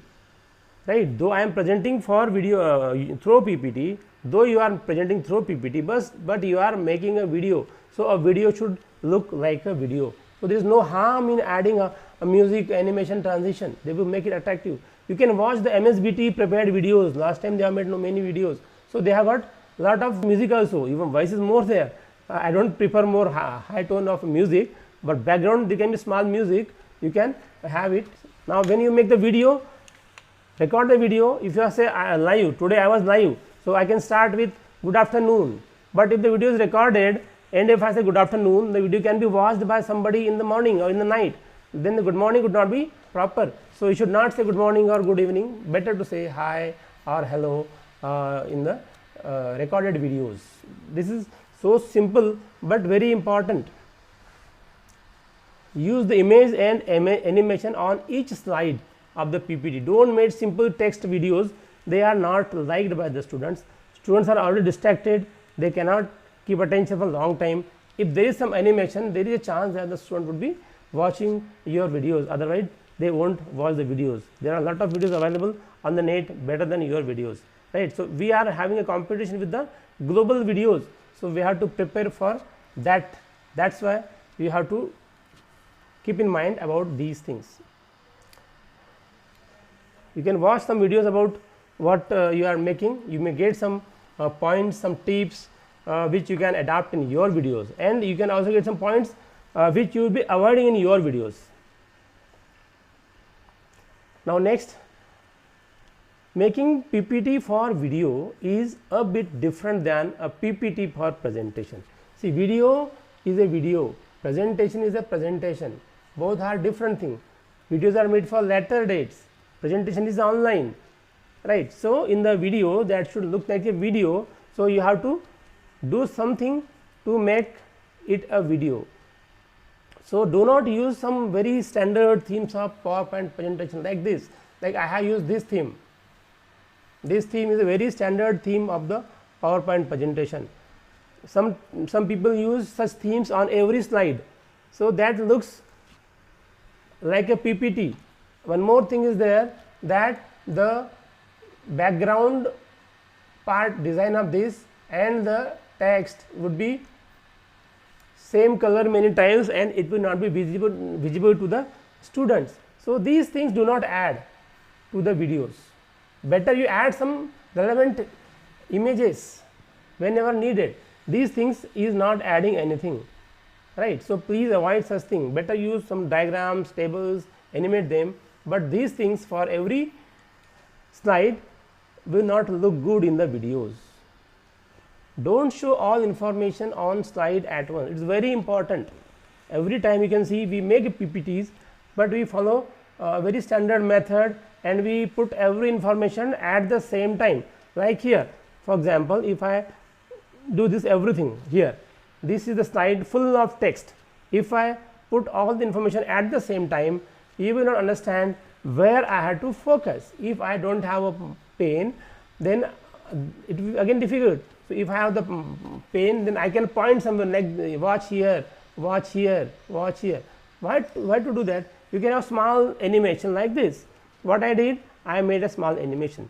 right? Though I am presenting for video through PPT, though you are presenting through PPT, but you are making a video, so a video should look like a video. So there is no harm in adding a music, animation, transition. They will make it attractive. You can watch the MSBT prepared videos. Last time they have made many videos, so they have got lot of music also. Even voice is more there. I don't prefer more high tone of music, but background they can be small music. You can have it. Now when you make the video, record the video. If you say live, today I was live, so I can start with good afternoon. But if the video is recorded and if I say good afternoon, the video can be watched by somebody in the morning or in the night, then the good morning would not be proper. So you should not say good morning or good evening. Better to say hi or hello in the recorded videos. This is so simple but very important. Use the image and animation on each slide of the PPT. Don't make simple text videos. They are not liked by the students. Students are already distracted. They cannot keep attention for a long time. If there is some animation, there is a chance that the student would be watching your videos. Otherwise, they won't watch the videos. There are a lot of videos available on the net better than your videos, right? So we are having a competition with the global videos. So we have to prepare for that. That's why we have to keep in mind about these things. You can watch some videos about what you are making. You may get some points, some tips which you can adapt in your videos, and you can also get some points which you will be avoiding in your videos. Now next, making PPT for video is a bit different than a PPT for presentation. See, video is a video, presentation is a presentation. Both are different things. Videos are made for later dates, presentation is online, right? So in the video, that should look like a video, so you have to do something to make it a video. So do not use some very standard themes of PowerPoint presentation like this. Like I have used this theme. This theme is a very standard theme of the PowerPoint presentation. Some people use such themes on every slide, so that looks like a PPT. One more thing is there, that the background part design of this and the text would be same color many times, and it will not be visible to the students. So these things do not add to the videos. Better you add some relevant images whenever needed. These things is not adding anything, right? So please avoid such thing. Better use some diagrams, tables, animate them, but these things for every slide will not look good in the videos. Don't show all information on slide at once. It is very important. Every time you can see we make PPTs, but we follow a very standard method and we put every information at the same time. Like here, for example, if I do this everything here, this is the slide full of text. If I put all the information at the same time, you will not understand where I had to focus. If I don't have a pen, then it will be again difficult. So if I have the pen, then I can point somewhere like watch here, watch here, watch here. Why to do that? You can have small animation like this. What I did, I made a small animation.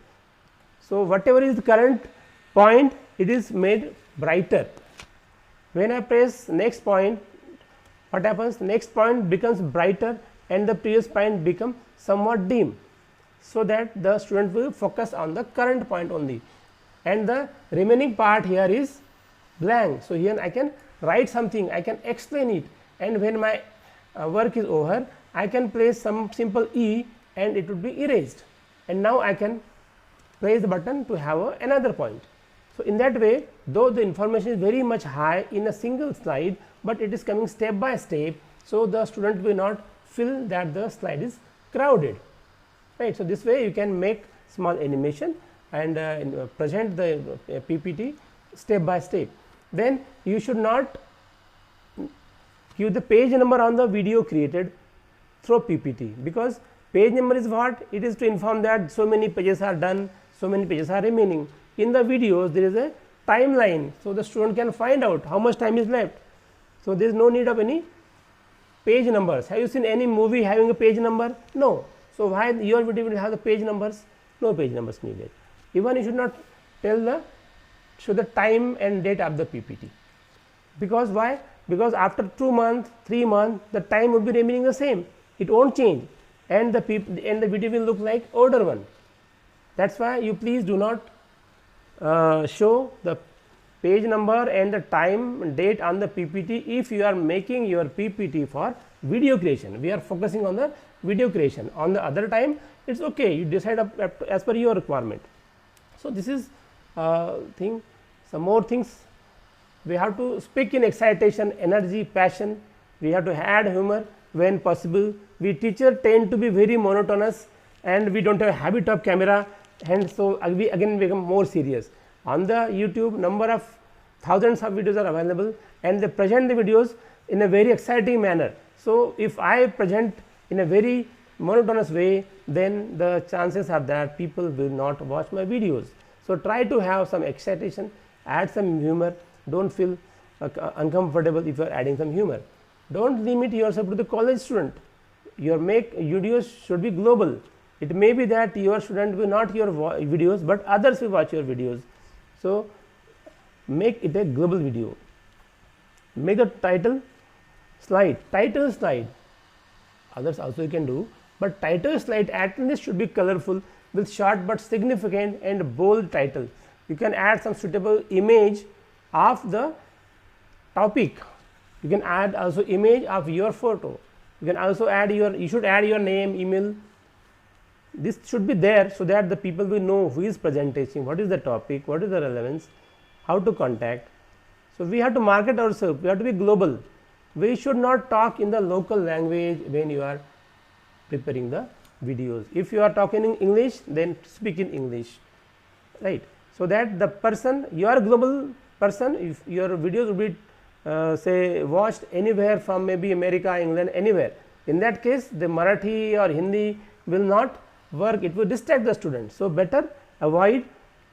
So whatever is the current point, it is made brighter. When I press next point, what happens? Next point becomes brighter and the previous point become somewhat dim, so that the student will focus on the current point only, and the remaining part here is blank. So here I can write something, I can explain it, and when my work is over, I can place some simple E and it would be erased, and now I can press the button to have another point. So in that way, though the information is very much high in a single slide, but it is coming step by step, so the student will not feel that the slide is crowded, right. So this way you can make small animation and present the PPT step by step. Then you should not give the page number on the video created through PPT, because page number is what? It is to inform that so many pages are done, so many pages are remaining. In the videos there is a timeline, so the student can find out how much time is left. So there is no need of any page numbers. Have you seen any movie having a page number? No. So why your video will have the page numbers? No page numbers needed. Even you should not show the time and date of the PPT. Because why? Because after 2 months, 3 months, the time would be remaining the same. It won't change, and the video will look like older one. That's why you please do not show the page number and the time and date on the PPT if you are making your PPT for video creation. We are focusing on the video creation. On the other time, it's okay, you decide as per your requirement. So this is thing. Some more things, we have to speak in excitation, energy, passion. We have to add humor when possible. We teacher tend to be very monotonous and we don't have a habit of camera, and so we again become more serious. On the YouTube, number of thousands of videos are available and they present the videos in a very exciting manner. So if I present in a very monotonous way, then the chances are that people will not watch my videos. So try to have some excitation, add some humor. Don't feel uncomfortable if you are adding some humor. Don't limit yourself to the college student. Your videos should be global. It may be that your student will not your videos, but others will watch your videos. So make it a global video. Make the title slide, others also you can do, but title slide at least should be colorful with short but significant and bold title. You can add some suitable image of the topic. You can add also image of your photo. You can also add you should add your name, email. This should be there so that the people will know who is presenting, what is the topic, what is the relevance, how to contact. So we have to market ourselves, we have to be global. We should not talk in the local language when you are preparing the videos. If you are talking in English, then speak in English, right? So that the person, you are a global person, if your videos will be say watched anywhere from maybe America, England, anywhere. In that case, the Marathi or Hindi will not work, it will distract the student. So better avoid,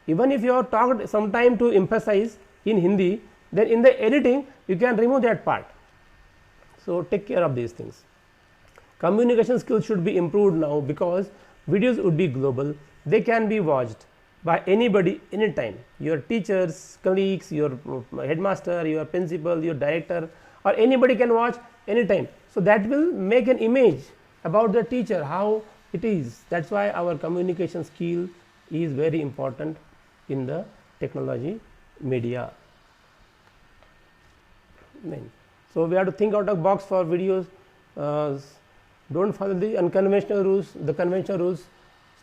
even if you have talked some time to emphasize in Hindi, then in the editing you can remove that part. So take care of these things. Communication skills should be improved now, because videos would be global. They can be watched by anybody anytime, your teachers, colleagues, your headmaster, your principal, your director, or anybody can watch anytime. So that will make an image about the teacher, how it is. That's why our communication skill is very important in the technology media. So we have to think out of box for videos. Don't follow the unconventional rules, the conventional rules.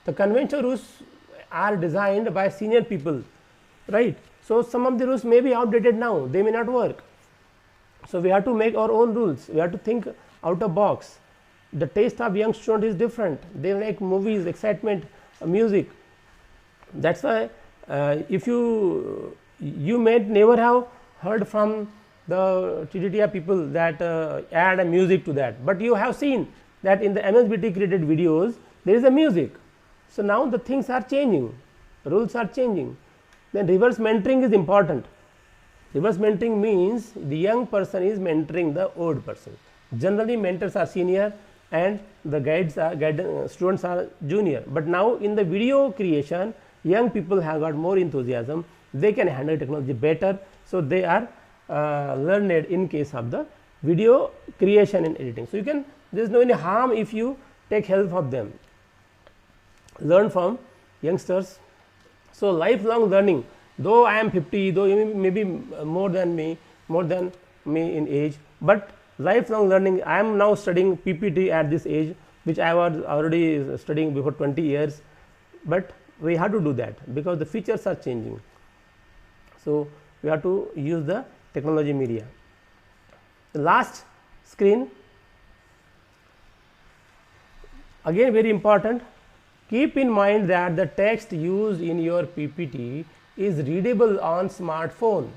The conventional rules are designed by senior people, right? So some of the rules may be outdated now, they may not work. So we have to make our own rules, we have to think out of box. The taste of young student is different, they like movies, excitement, music. That's why if you may never have heard from the TTTR people that add a music to that, but you have seen that in the MSBT created videos there is a music. So now the things are changing, rules are changing. Then reverse mentoring is important. Reverse mentoring means the young person is mentoring the old person. Generally mentors are senior and the students are junior, but now in the video creation young people have got more enthusiasm, they can handle technology better. So they are learned in case of the video creation and editing. So you can, there is no any harm if you take help of them, learn from youngsters. So lifelong learning, though I am 50, though you may be more than me in age, but lifelong learning, I am now studying PPT at this age, which I was already studying before 20 years, but we have to do that because the features are changing. So we have to use the technology media. The last screen, again very important. Keep in mind that the text used in your PPT is readable on smartphone,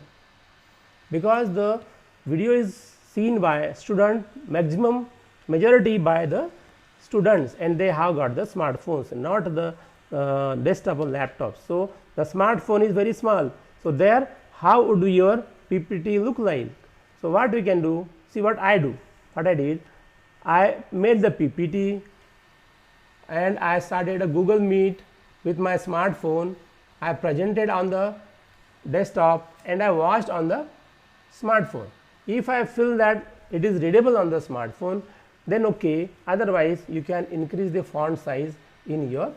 because the video is seen by student, majority by the students, and they have got the smartphones, not the desktop or laptops. So the smartphone is very small. So there, how would your PPT look like? So what we can do, see what I do, what I did, I made the PPT and I started a Google Meet with my smartphone. I presented on the desktop and I watched on the smartphone. If I feel that it is readable on the smartphone, then okay, otherwise you can increase the font size in your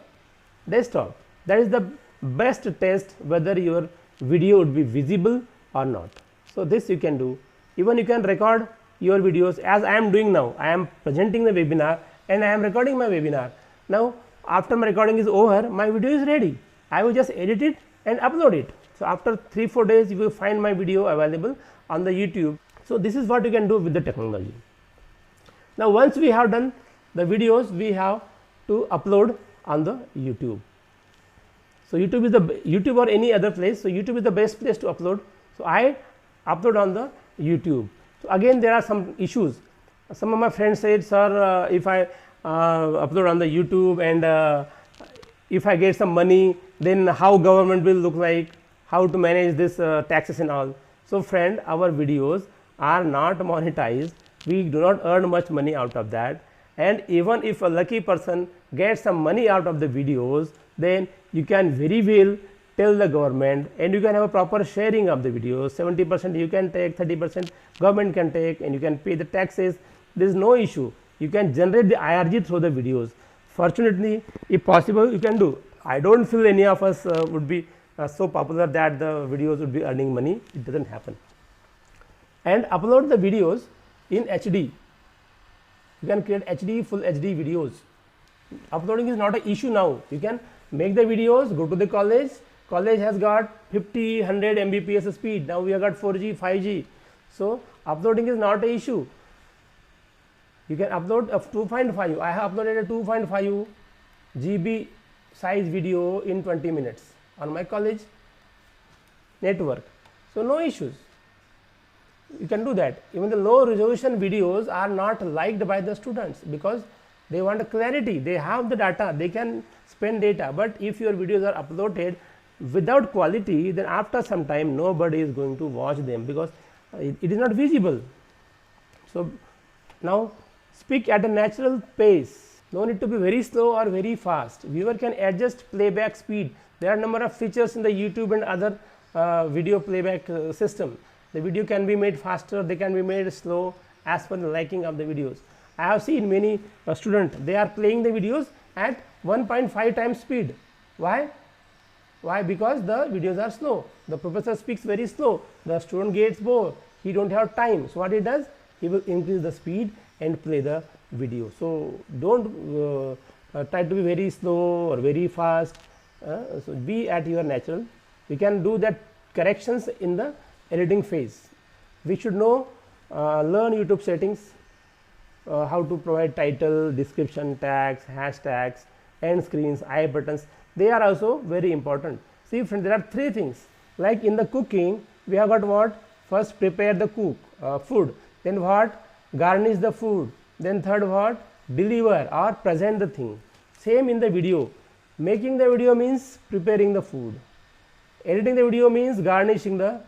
desktop. That is the best test whether your video would be visible or not. So this you can do. Even you can record your videos, as I am doing now. I am presenting the webinar and I am recording my webinar. Now after my recording is over, my video is ready. I will just edit it and upload it. So after 3-4 days you will find my video available on the YouTube. So this is what you can do with the technology. Now once we have done the videos, we have to upload on the YouTube. So YouTube or any other place. So YouTube is the best place to upload. So I upload on the YouTube. So again there are some issues. Some of my friends said, sir, if I upload on the YouTube and if I get some money, then how government will look like, how to manage this taxes and all. So friend, our videos are not monetized. We do not earn much money out of that, and even if a lucky person gets some money out of the videos, then you can very well tell the government and you can have a proper sharing of the videos. 70% you can take, 30% government can take, and you can pay the taxes. There is no issue. You can generate the IRG through the videos. Fortunately, if possible, you can do. I don't feel any of us would be so popular that the videos would be earning money. It doesn't happen. And upload the videos in HD. You can create HD, full HD videos. Uploading is not an issue now. You can make the videos, go to the college. College has got 50, 100 Mbps speed. Now we have got 4G, 5G. So uploading is not an issue. You can upload a 2.5. I have uploaded a 2.5 GB size video in 20 minutes on my college network. So no issues. You can do that. Even the low resolution videos are not liked by the students because they want a clarity. They have the data, they can spend data. But if your videos are uploaded without quality, then after some time nobody is going to watch them because it is not visible. So now speak at a natural pace. No need to be very slow or very fast. Viewer can adjust playback speed. There are a number of features in the YouTube and other video playback system. The video can be made faster, they can be made slow as per the liking of the videos. I have seen many students, they are playing the videos at 1.5 times speed. Why? Why? Because the videos are slow. The professor speaks very slow. The student gets bored. He don't have time. So what he does? He will increase the speed and play the video. So don't try to be very slow or very fast. So be at your natural. You can do that corrections in the editing phase. We should know, learn YouTube settings, how to provide title, description, tags, hashtags, end screens, I buttons. They are also very important. See friends, there are three things. Like in the cooking, we have got what? First prepare the food, then what? Garnish the food, then third what? Deliver or present the thing. Same in the video. Making the video means preparing the food. Editing the video means garnishing the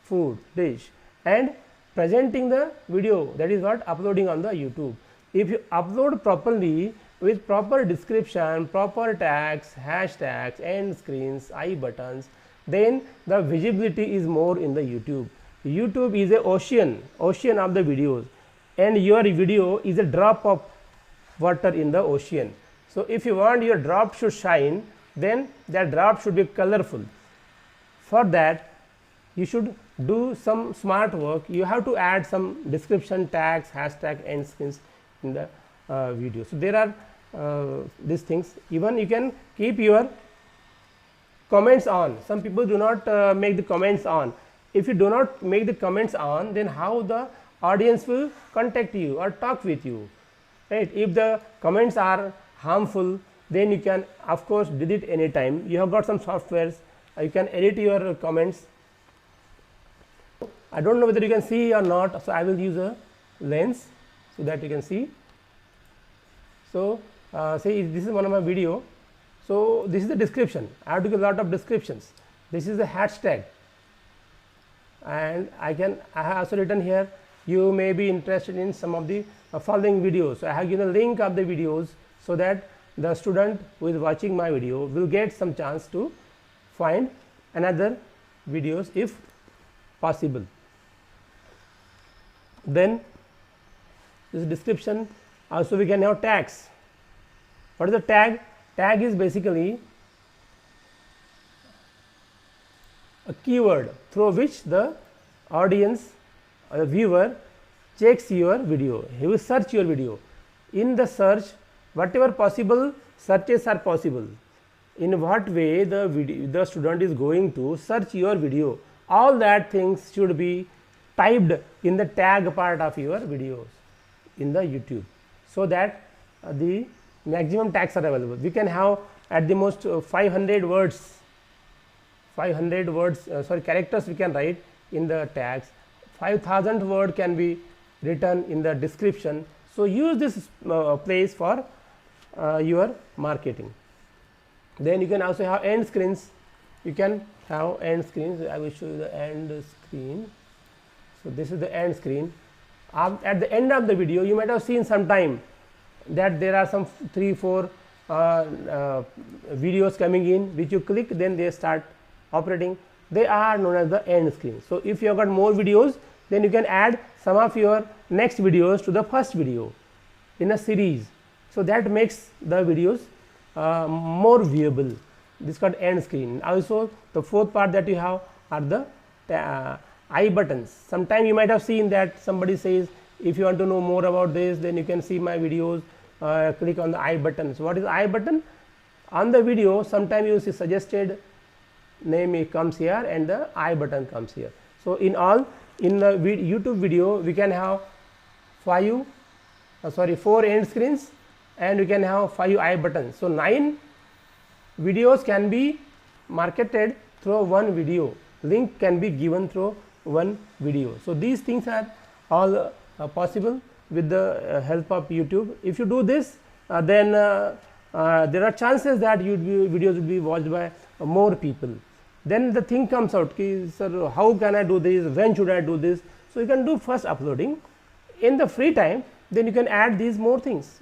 food dish, and presenting the video, that is what? Uploading on the YouTube. If you upload properly with proper description, proper tags, hashtags, end screens, I buttons, then the visibility is more in the YouTube. YouTube is a ocean of the videos, and your video is a drop of water in the ocean. So if you want your drop should shine, then that drop should be colorful. For that, you should do some smart work. You have to add some description, tags, hashtag, end screens in the video. So there are these things. Even you can keep your comments on. Some people do not make the comments on. If you do not make the comments on, then how the audience will contact you or talk with you, right? If the comments are harmful, then you can of course delete anytime. You have got some softwares, you can edit your comments. I don't know whether you can see or not, so I will use a lens so that you can see. So say this is one of my video. So this is the description. I have to give a lot of descriptions. This is the hashtag, and I have also written here, you may be interested in some of the following videos. So I have given a link of the videos so that the student who is watching my video will get some chance to find another videos if possible. Then this description, also we can have tags. What is the tag? Tag is basically a keyword through which the audience or the viewer checks your video. He will search your video. In the search, whatever possible searches are possible. In what way the student is going to search your video, all that things should be typed in the tag part of your videos in the YouTube, so that the maximum tags are available. We can have at the most 500 words, characters we can write in the tags. 5,000 word can be written in the description. So use this place for your marketing. Then you can also have end screens. You can have end screens. I will show you the end screen. So this is the end screen. At the end of the video, you might have seen sometime that there are some 3-4 videos coming in, which you click, then they start operating. They are known as the end screen. So if you have got more videos, then you can add some of your next videos to the first video in a series. So that makes the videos more viewable. This is called end screen. Also the fourth part that you have are the I buttons. Sometime you might have seen that somebody says, if you want to know more about this, then you can see my videos, click on the I button. So what is I button? On the video, sometime you see suggested name comes here and the I button comes here. So in the YouTube video, we can have 4 end screens, and we can have 5 I buttons. So 9 videos can be marketed through one video. Link can be given through one video. So these things are all possible with the help of YouTube. If you do this, then there are chances that videos will be watched by more people. Then the thing comes out, sir, how can I do this? When should I do this? So you can do first uploading. In the free time, then you can add these more things.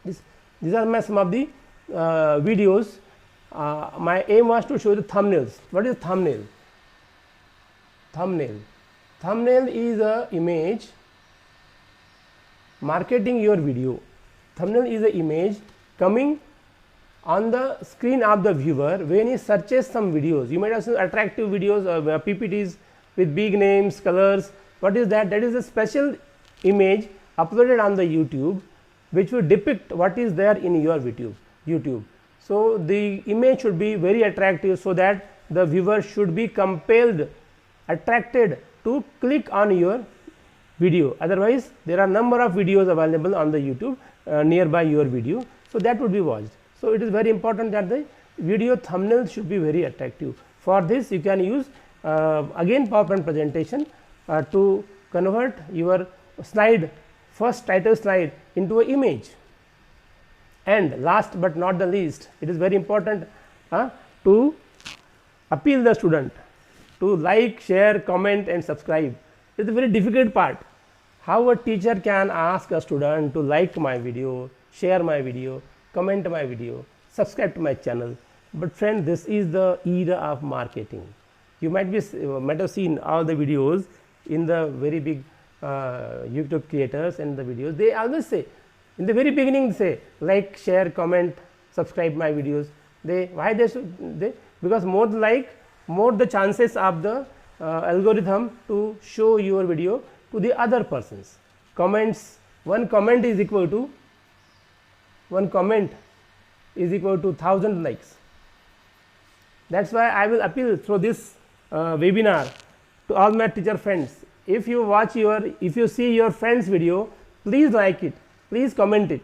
These are some of the videos. My aim was to show the thumbnails. What is thumbnail? Thumbnail is a image marketing your video. Thumbnail is the image coming on the screen of the viewer when he searches some videos. You might have some attractive videos or PPTs with big names, colors. What is that? That is a special image uploaded on the YouTube which will depict what is there in your YouTube. So the image should be very attractive so that the viewer should be compelled, attracted to click on your video. Otherwise, there are number of videos available on the YouTube nearby your video, so that would be watched. So it is very important that the video thumbnail should be very attractive. For this, you can use again PowerPoint presentation to convert your slide, first title slide, into an image. And last but not the least, it is very important to appeal the student to like, share, comment and subscribe. It is a very difficult part. How a teacher can ask a student to like my video, share my video, comment my video, subscribe to my channel. But friend, this is the era of marketing. You might have seen all the videos in the very big YouTube creators and the videos. They always say, in the very beginning, they say like, share, comment, subscribe my videos. Why they should? Because more the like, more the chances of the algorithm to show your video to the other persons. Comments, one comment is equal to 1,000 likes. That's why I will appeal through this webinar to all my teacher friends. If you see your friend's video, please like it, please comment it.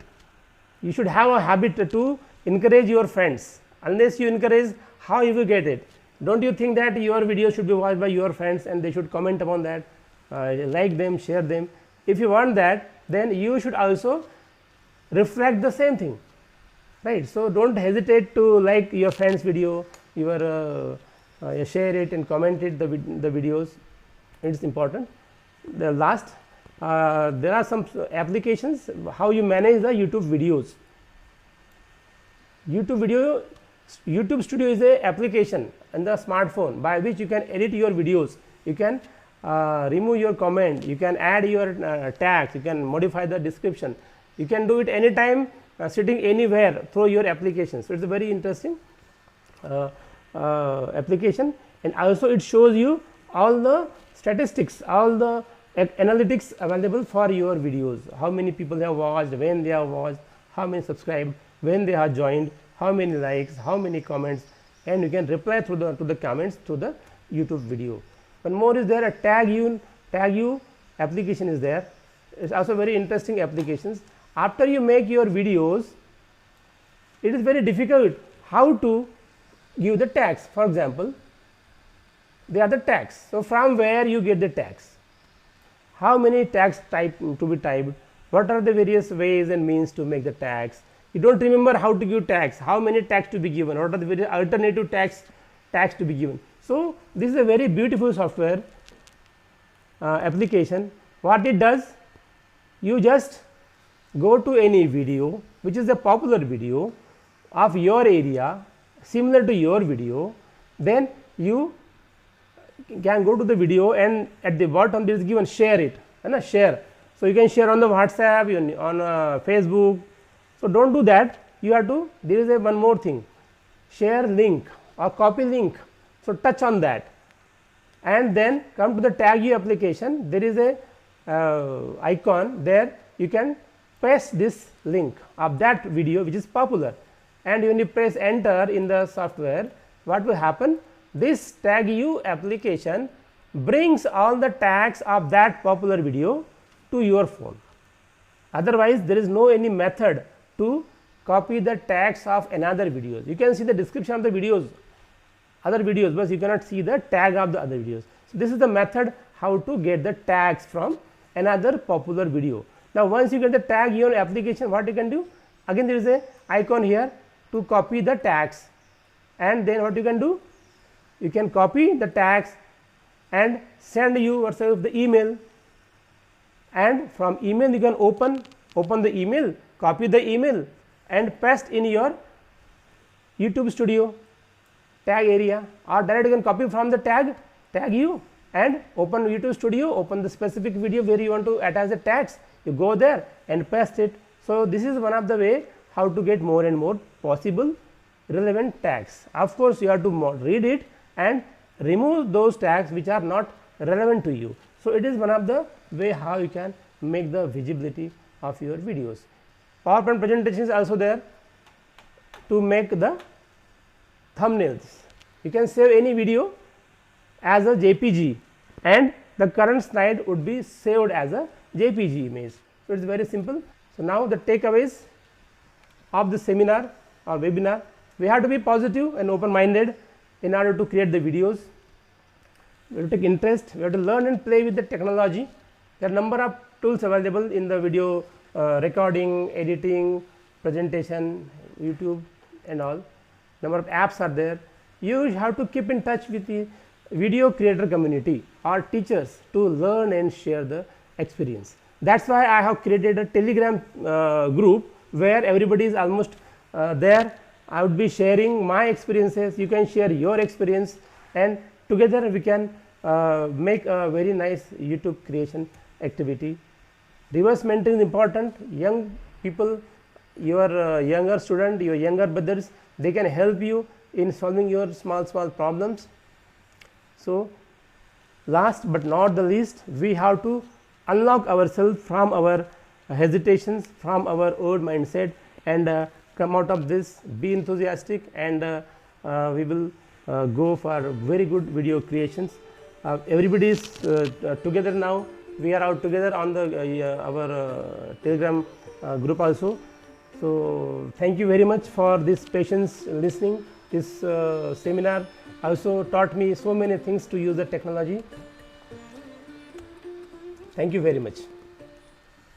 You should have a habit to encourage your friends. Unless you encourage, how you will get it? Don't you think that your video should be watched by your friends and they should comment upon that, like them, share them? If you want that, then you should also reflect the same thing, right? So don't hesitate to like your friend's video, share it and comment it, the videos. It's important. The last, there are some applications how you manage the YouTube videos. YouTube Studio is a application in the smartphone by which you can edit your videos. You can remove your comment, you can add your tags, you can modify the description. You can do it anytime, sitting anywhere through your application. So it's a very interesting application, and also it shows you all the statistics, all the analytics available for your videos. How many people have watched, when they have watched, how many subscribed, when they have joined, how many likes, how many comments, and you can reply to the comments to the YouTube video. One more is there, a tag you application is there. It's also very interesting applications. After you make your videos, it is very difficult how to give the tags. For example, they are the tags. So from where you get the tags? How many tags to be typed? What are the various ways and means to make the tags? You don't remember how to give tags, how many tags to be given, what are the various alternative tags to be given. So this is a very beautiful software application. What it does, you just go to any video which is a popular video of your area, similar to your video, then you can go to the video and at the bottom there is given share it, and share. So you can share on the WhatsApp, on Facebook. So don't do that. You have to, there is one more thing, share link or copy link. So touch on that and then come to the tag you application. There is a icon there. You can paste this link of that video which is popular, and when you press enter in the software, what will happen? This tag you application brings all the tags of that popular video to your phone. Otherwise, there is no any method to copy the tags of another videos. You can see the description of the videos, other videos, but you cannot see the tag of the other videos. So this is the method how to get the tags from another popular video. Now once you get the tag in your application, what you can do? Again there is a icon here to copy the tags, and then what you can do? You can copy the tags and send yourself the email, and from email you can open the email, copy the email and paste in your YouTube Studio tag area, or directly you can copy from the tag you and open YouTube Studio, open the specific video where you want to attach the tags, you go there and paste it. So this is one of the way how to get more and more possible relevant tags. Of course, you have to read it and remove those tags which are not relevant to you. So it is one of the way how you can make the visibility of your videos. PowerPoint presentation is also there to make the thumbnails. You can save any video as a JPG and the current slide would be saved as a JPG image. So it is very simple. So now the takeaways of the seminar or webinar: we have to be positive and open minded in order to create the videos. We have to take interest, we have to learn and play with the technology. There are number of tools available in the video recording, editing, presentation, YouTube and all. Number of apps are there. You have to keep in touch with the video creator community or teachers to learn and share the experience. That's why I have created a Telegram group where everybody is almost there. I would be sharing my experiences, you can share your experience, and together we can make a very nice YouTube creation activity. Reverse mentoring is important. Young people, your younger student, your younger brothers, they can help you in solving your small problems. So last but not the least, we have to unlock ourselves from our hesitations, from our old mindset, and come out of this, be enthusiastic, and we will go for very good video creations. Everybody is together now. We are out together on the our Telegram group also. So thank you very much for this patience listening. This seminar also taught me so many things to use the technology. Thank you very much.